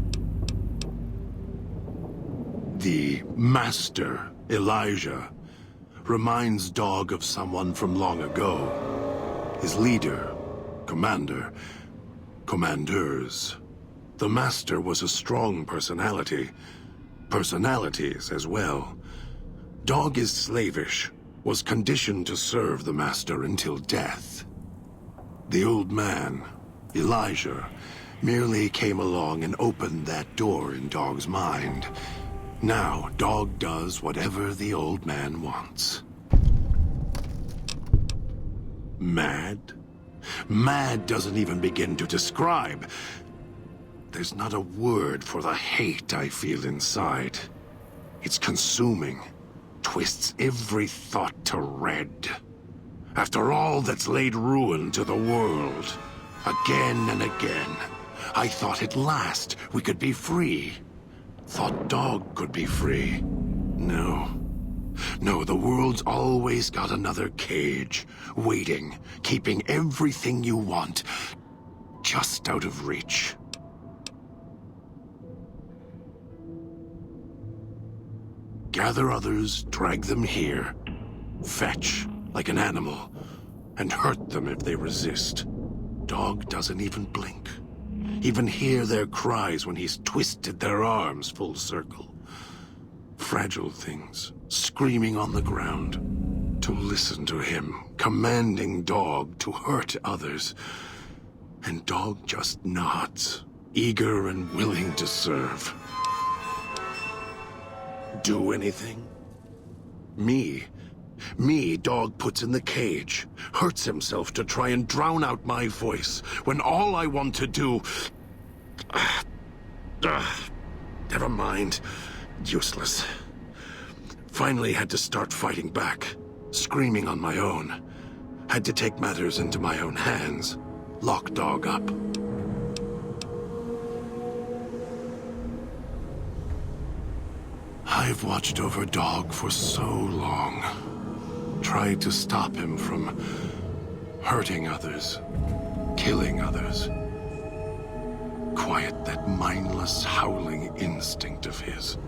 The Master, Elijah, reminds Dog of someone from long ago. His leader, commander, commanders. The Master was a strong personality. Personalities as well. Dog is slavish, was conditioned to serve the Master until death. The old man, Elijah, merely came along and opened that door in Dog's mind. Now, Dog does whatever the old man wants. Mad? Mad doesn't even begin to describe. There's not a word for the hate I feel inside. It's consuming, twists every thought to red. After all that's laid ruin to the world, again and again, I thought at last we could be free. Thought Dog could be free. No. No, the world's always got another cage, waiting, keeping everything you want just out of reach. Gather others, drag them here, fetch like an animal, and hurt them if they resist. Dog doesn't even blink. Even hear their cries when he's twisted their arms full circle. Fragile things, screaming on the ground. To listen to him, commanding Dog to hurt others. And Dog just nods, eager and willing to serve. Do anything? Me, Dog puts in the cage, hurts himself to try and drown out my voice, when all I want to do... never mind. Useless. Finally had to start fighting back, screaming on my own. Had to take matters into my own hands, lock Dog up. I've watched over Dog for so long. Tried to stop him from hurting others, killing others. Quiet that mindless, howling instinct of his.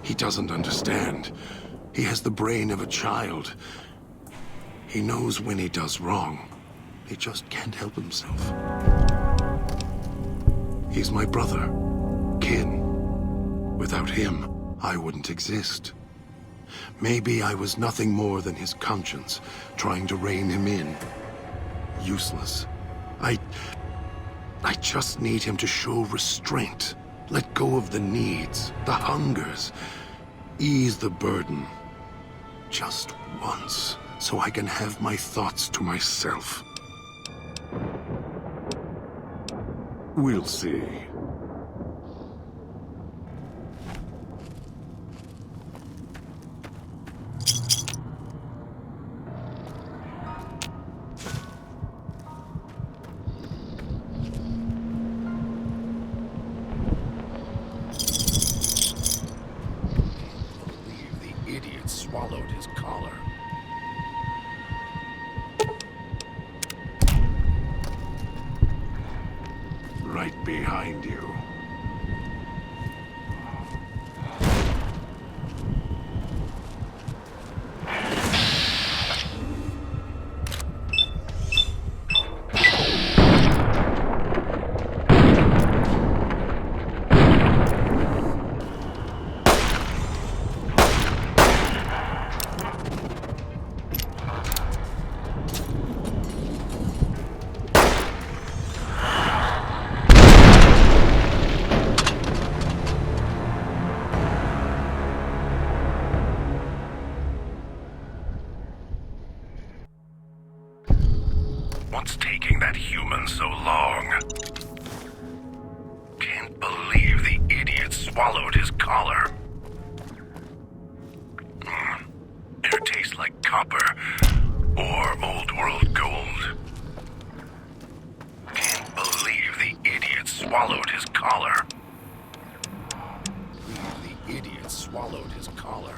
He doesn't understand. He has the brain of a child. He knows when he does wrong. He just can't help himself. He's my brother, kin. Without him, I wouldn't exist. Maybe I was nothing more than his conscience, trying to rein him in. Useless. I just need him to show restraint. Let go of the needs, the hungers. Ease the burden. Just once, so I can have my thoughts to myself. We'll see. Swallowed his collar. Right behind you. What's taking that human so long? Can't believe the idiot swallowed his collar. Air tastes like copper or old world gold. Can't believe the idiot swallowed his collar. The idiot swallowed his collar.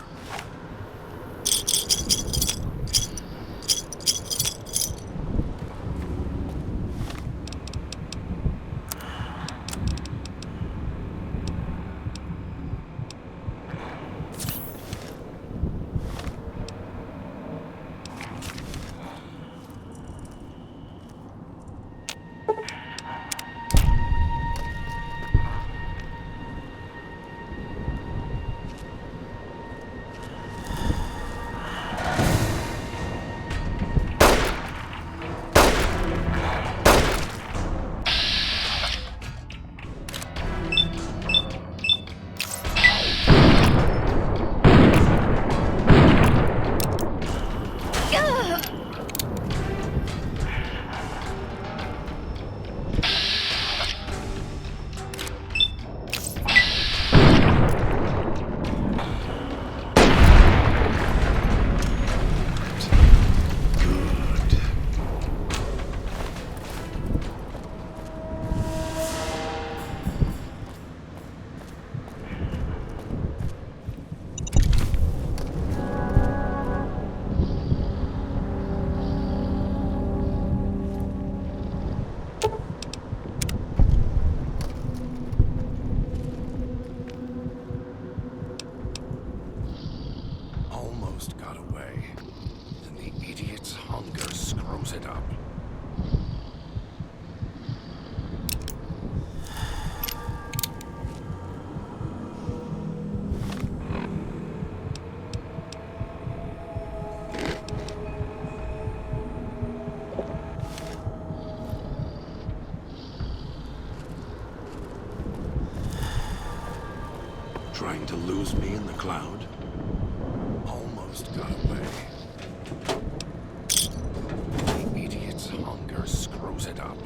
Got away. Then the idiot's hunger screws it up. Trying to lose me in the cloud? Got away. The idiot's hunger screws it up.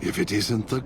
If it isn't the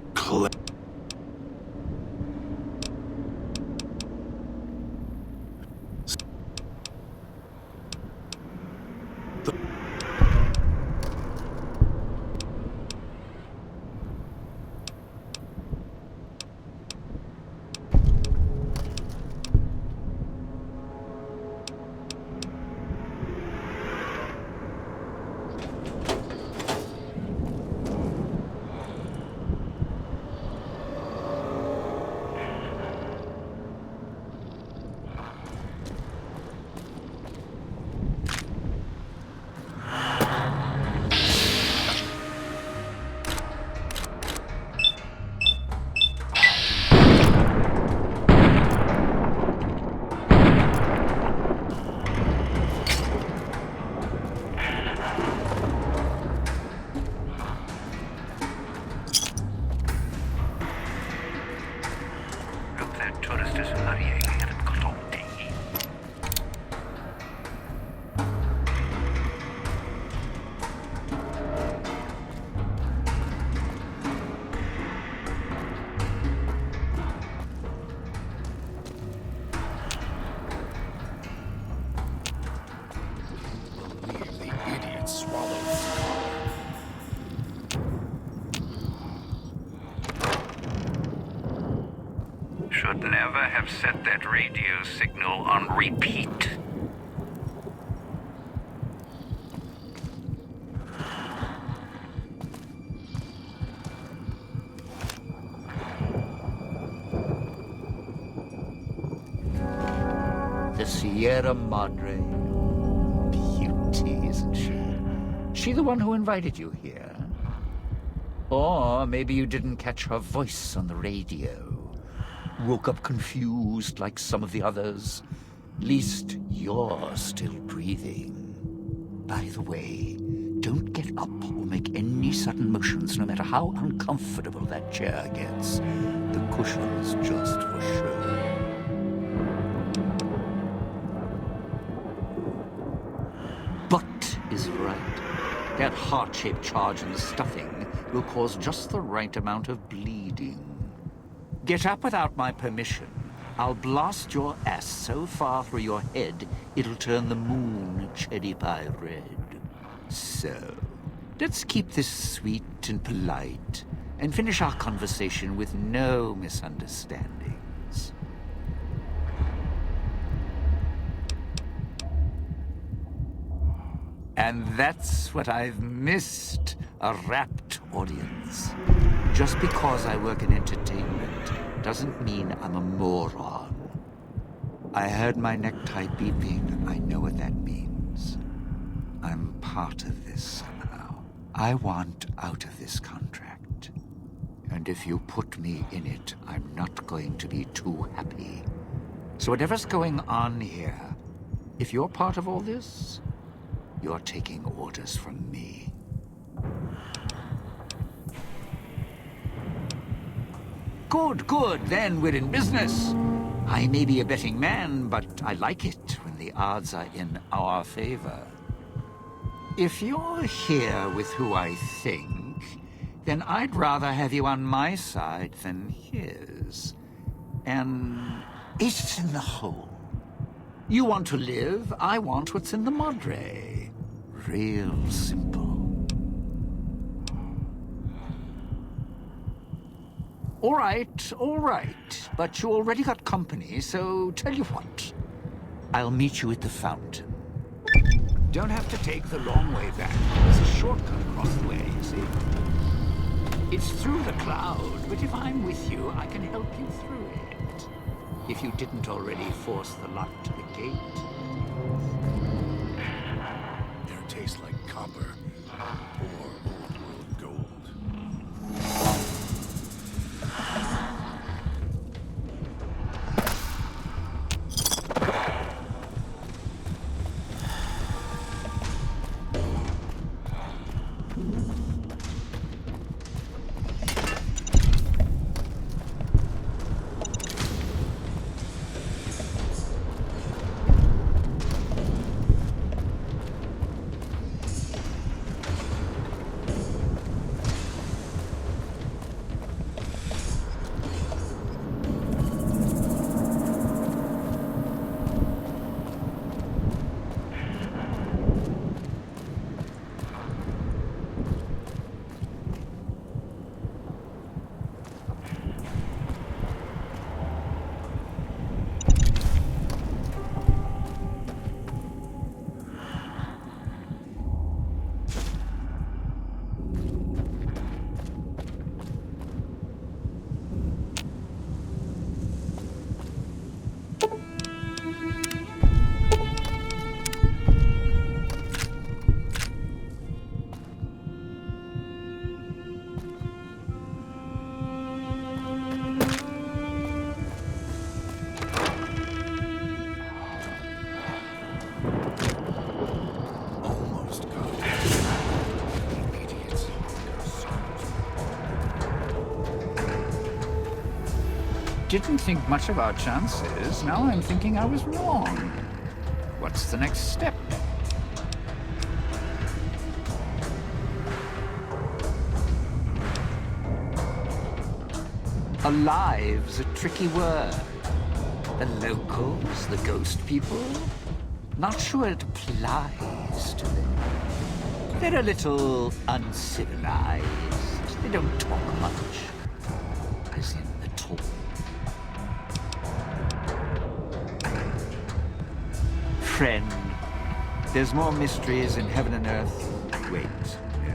ever have set that radio signal on repeat. The Sierra Madre. Beauty, isn't she? She the one who invited you here? Or maybe you didn't catch her voice on the radio. Woke up confused like some of the others. Least you're still breathing. By the way, don't get up or make any sudden motions, no matter how uncomfortable that chair gets. The cushion's just for show. Butt is right. That heart-shaped charge in the stuffing will cause just the right amount of bleeding. Get up without my permission. I'll blast your ass so far through your head, it'll turn the moon cherry pie red. So, let's keep this sweet and polite, and finish our conversation with no misunderstandings. And that's what I've missed, a rapt audience. Just because I work in entertainment doesn't mean I'm a moron. I heard my necktie beeping. I know what that means. I'm part of this somehow. I want out of this contract. And if you put me in it, I'm not going to be too happy. So whatever's going on here, if you're part of all this, you're taking orders from me. Good, good. Then we're in business. I may be a betting man, but I like it when the odds are in our favor. If you're here with who I think, then I'd rather have you on my side than his. And it's in the hole. You want to live, I want what's in the Madre. Real simple. All right. But you already got company, so tell you what. I'll meet you at the fountain. Don't have to take the long way back. There's a shortcut across the way, you see? It's through the cloud, but if I'm with you, I can help you through it. If you didn't already force the lock to the gate. They taste like copper or old world gold. Didn't think much of our chances. Now I'm thinking I was wrong. What's the next step? Alive's a tricky word. The locals, the ghost people, not sure it applies to them. They're a little uncivilized. They don't talk much. As in the talk. friend, there's more mysteries in heaven and earth. Wait, no.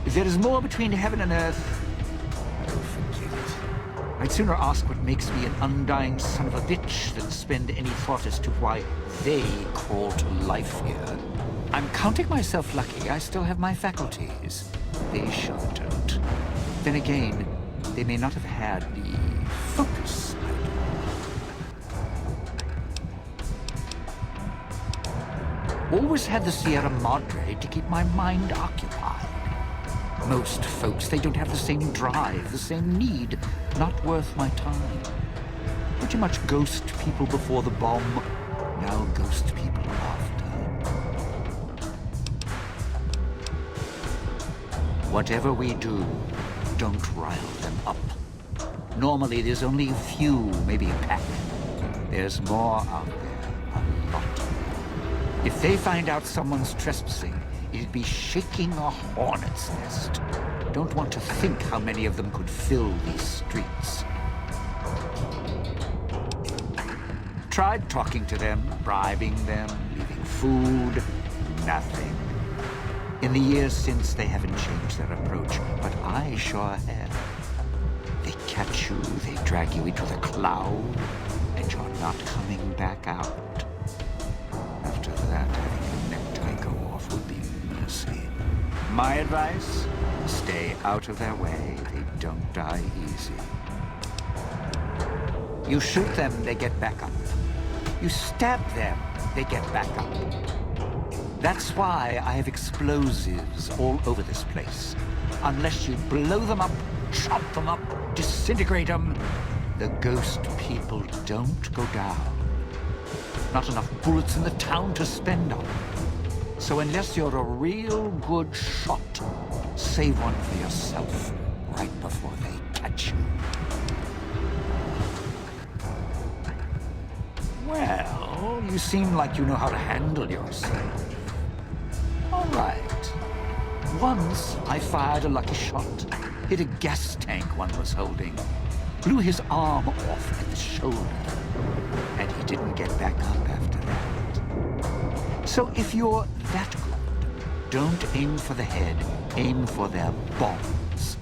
If there is more between heaven and earth, oh, forget it. I'd sooner ask what makes me an undying son of a bitch than spend any thought as to why they call to life here. I'm counting myself lucky I still have my faculties. They sure don't. Then again, they may not have had the focus I do. Always had the Sierra Madre to keep my mind occupied. Most folks, they don't have the same drive, the same need. Not worth my time. Pretty much ghost people before the bomb, now ghost people after. Whatever we do, don't rile them up. Normally, there's only a few, maybe a pack. There's more out there, a lot. If they find out someone's trespassing, it'd be shaking a hornet's nest. Don't want to think how many of them could fill these streets. Tried talking to them, bribing them, leaving food, nothing. In the years since, they haven't changed their approach, but I sure have. They catch you, they drag you into the cloud, and you're not coming back out. After that, having your necktie go off would be mercy. My advice? Stay out of their way. They don't die easy. You shoot them, they get back up. You stab them, they get back up. That's why I have explosives all over this place. Unless you blow them up, chop them up, disintegrate them, the ghost people don't go down. Not enough bullets in the town to spend on. So unless you're a real good shot, save one for yourself right before they catch you. Well, you seem like you know how to handle yourself. All right. Once I fired a lucky shot, hit a gas tank one was holding, blew his arm off at the shoulder, and he didn't get back up after that. So if you're that good, don't aim for the head, aim for their bombs.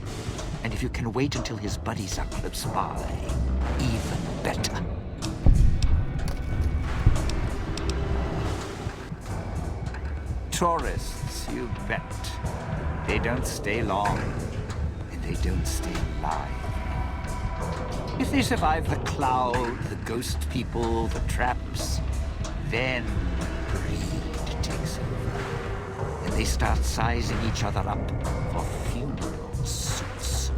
And if you can wait until his buddies are close by, even better. Tourists, you bet. They don't stay long, and they don't stay alive. If they survive the cloud, the ghost people, the traps, then greed takes over. And they start sizing each other up for funeral suits.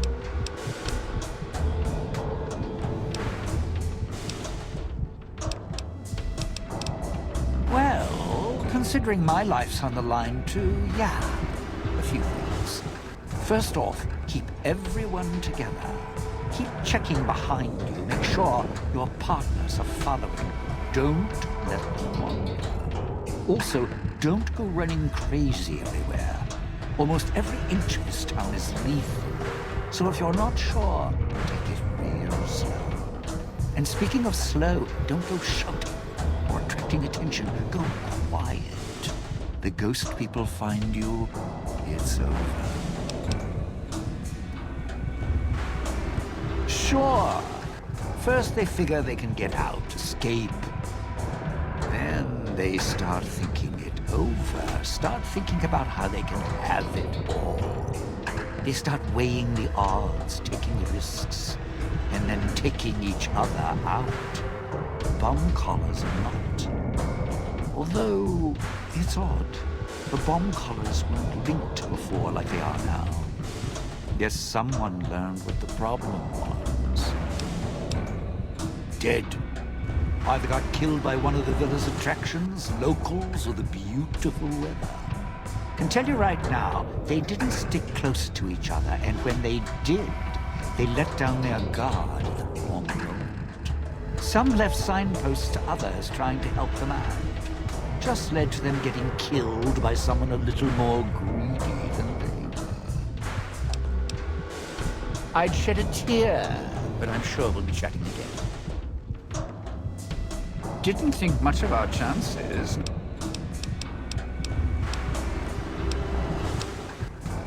Well, considering my life's on the line too, yeah, a few things. First off, keep everyone together. Keep checking behind you. Make sure your partners are following. Don't let them wander. Also, don't go running crazy everywhere. Almost every inch of this town is lethal. So if you're not sure, take it real slow. And speaking of slow, don't go shouting or attracting attention. Go quiet. The ghost people find you, it's over. Sure. First they figure they can get out, escape. Then they start thinking it over. Start thinking about how they can have it all. They start weighing the odds, taking risks, and then taking each other out. Bomb collars are not. Although, it's odd. The bomb collars weren't linked before like they are now. Guess someone learned what the problem was. Dead. Either got killed by one of the villa's attractions, locals, or the beautiful weather. Can tell you right now, they didn't stick close to each other, and when they did, they let down their guard at the wrong moment. Some left signposts to others trying to help them out. Just led to them getting killed by someone a little more greedy than they were. I'd shed a tear, but I'm sure we'll be chatting again. didn't think much of our chances.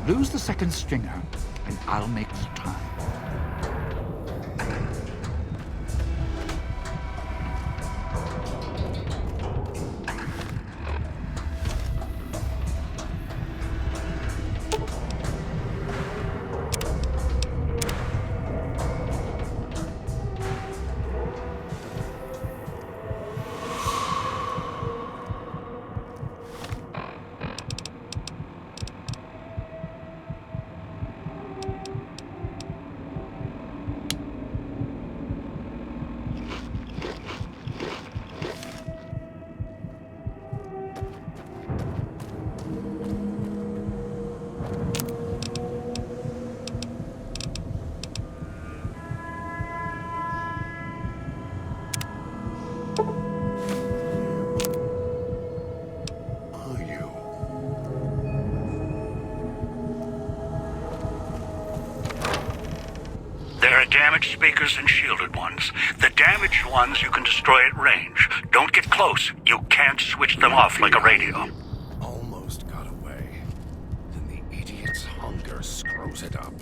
Lose the second stringer, and I'll make the time. There are damaged speakers and shielded ones. The damaged ones you can destroy at range. Don't get close. You can't switch them off like a radio. Almost got away. Then the idiot's hunger screws it up.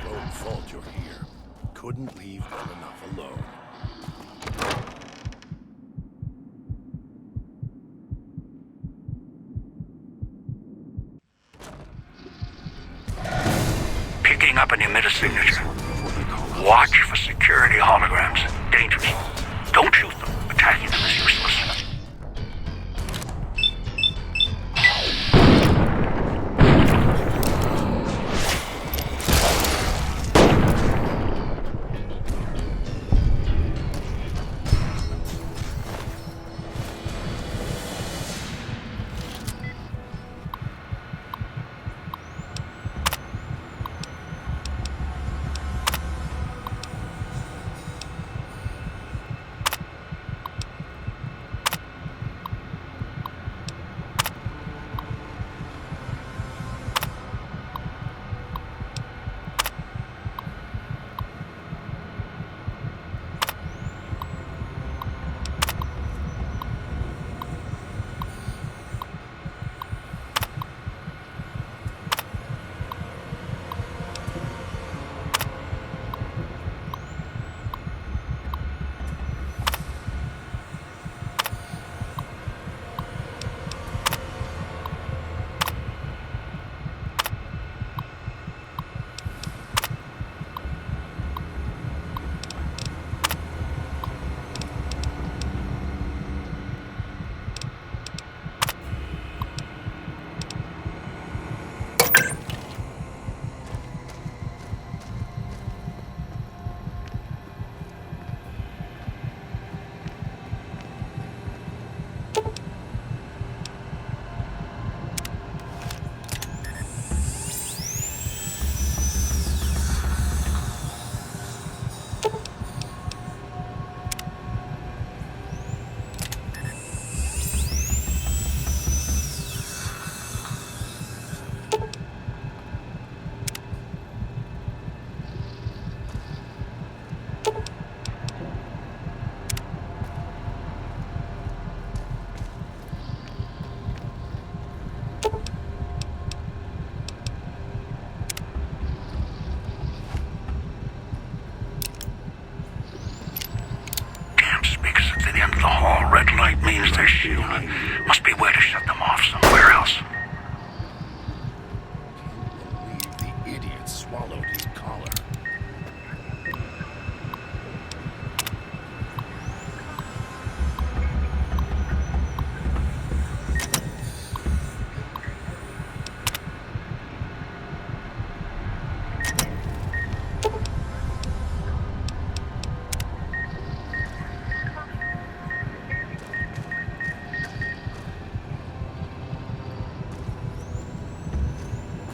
your own fault you're here. Couldn't leave well enough alone. Picking up an emitter signature. Watch for security holograms. Dangerous. Don't shoot them. Attacking them is useless. Red light means they're shielded. Must be a way to shut them off somewhere else. Can't believe the idiot swallowed his collar.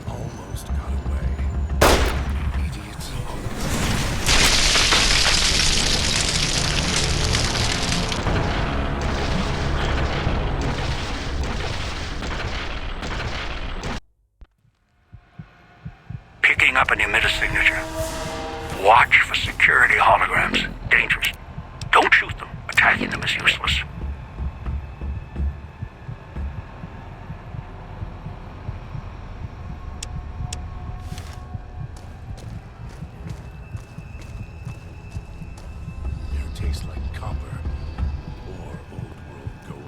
Almost got away. Idiots. Picking up an emitter signature. Watch for security holograms. Dangerous. Don't shoot them. Attacking them is useless. Air tastes like copper or old world gold.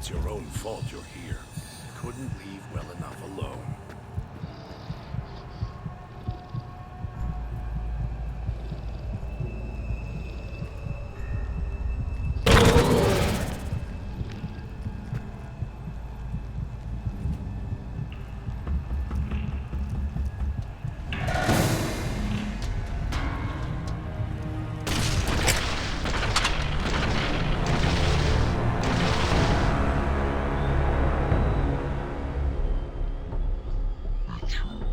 It's your own fault you're here. Couldn't leave well enough alone. True.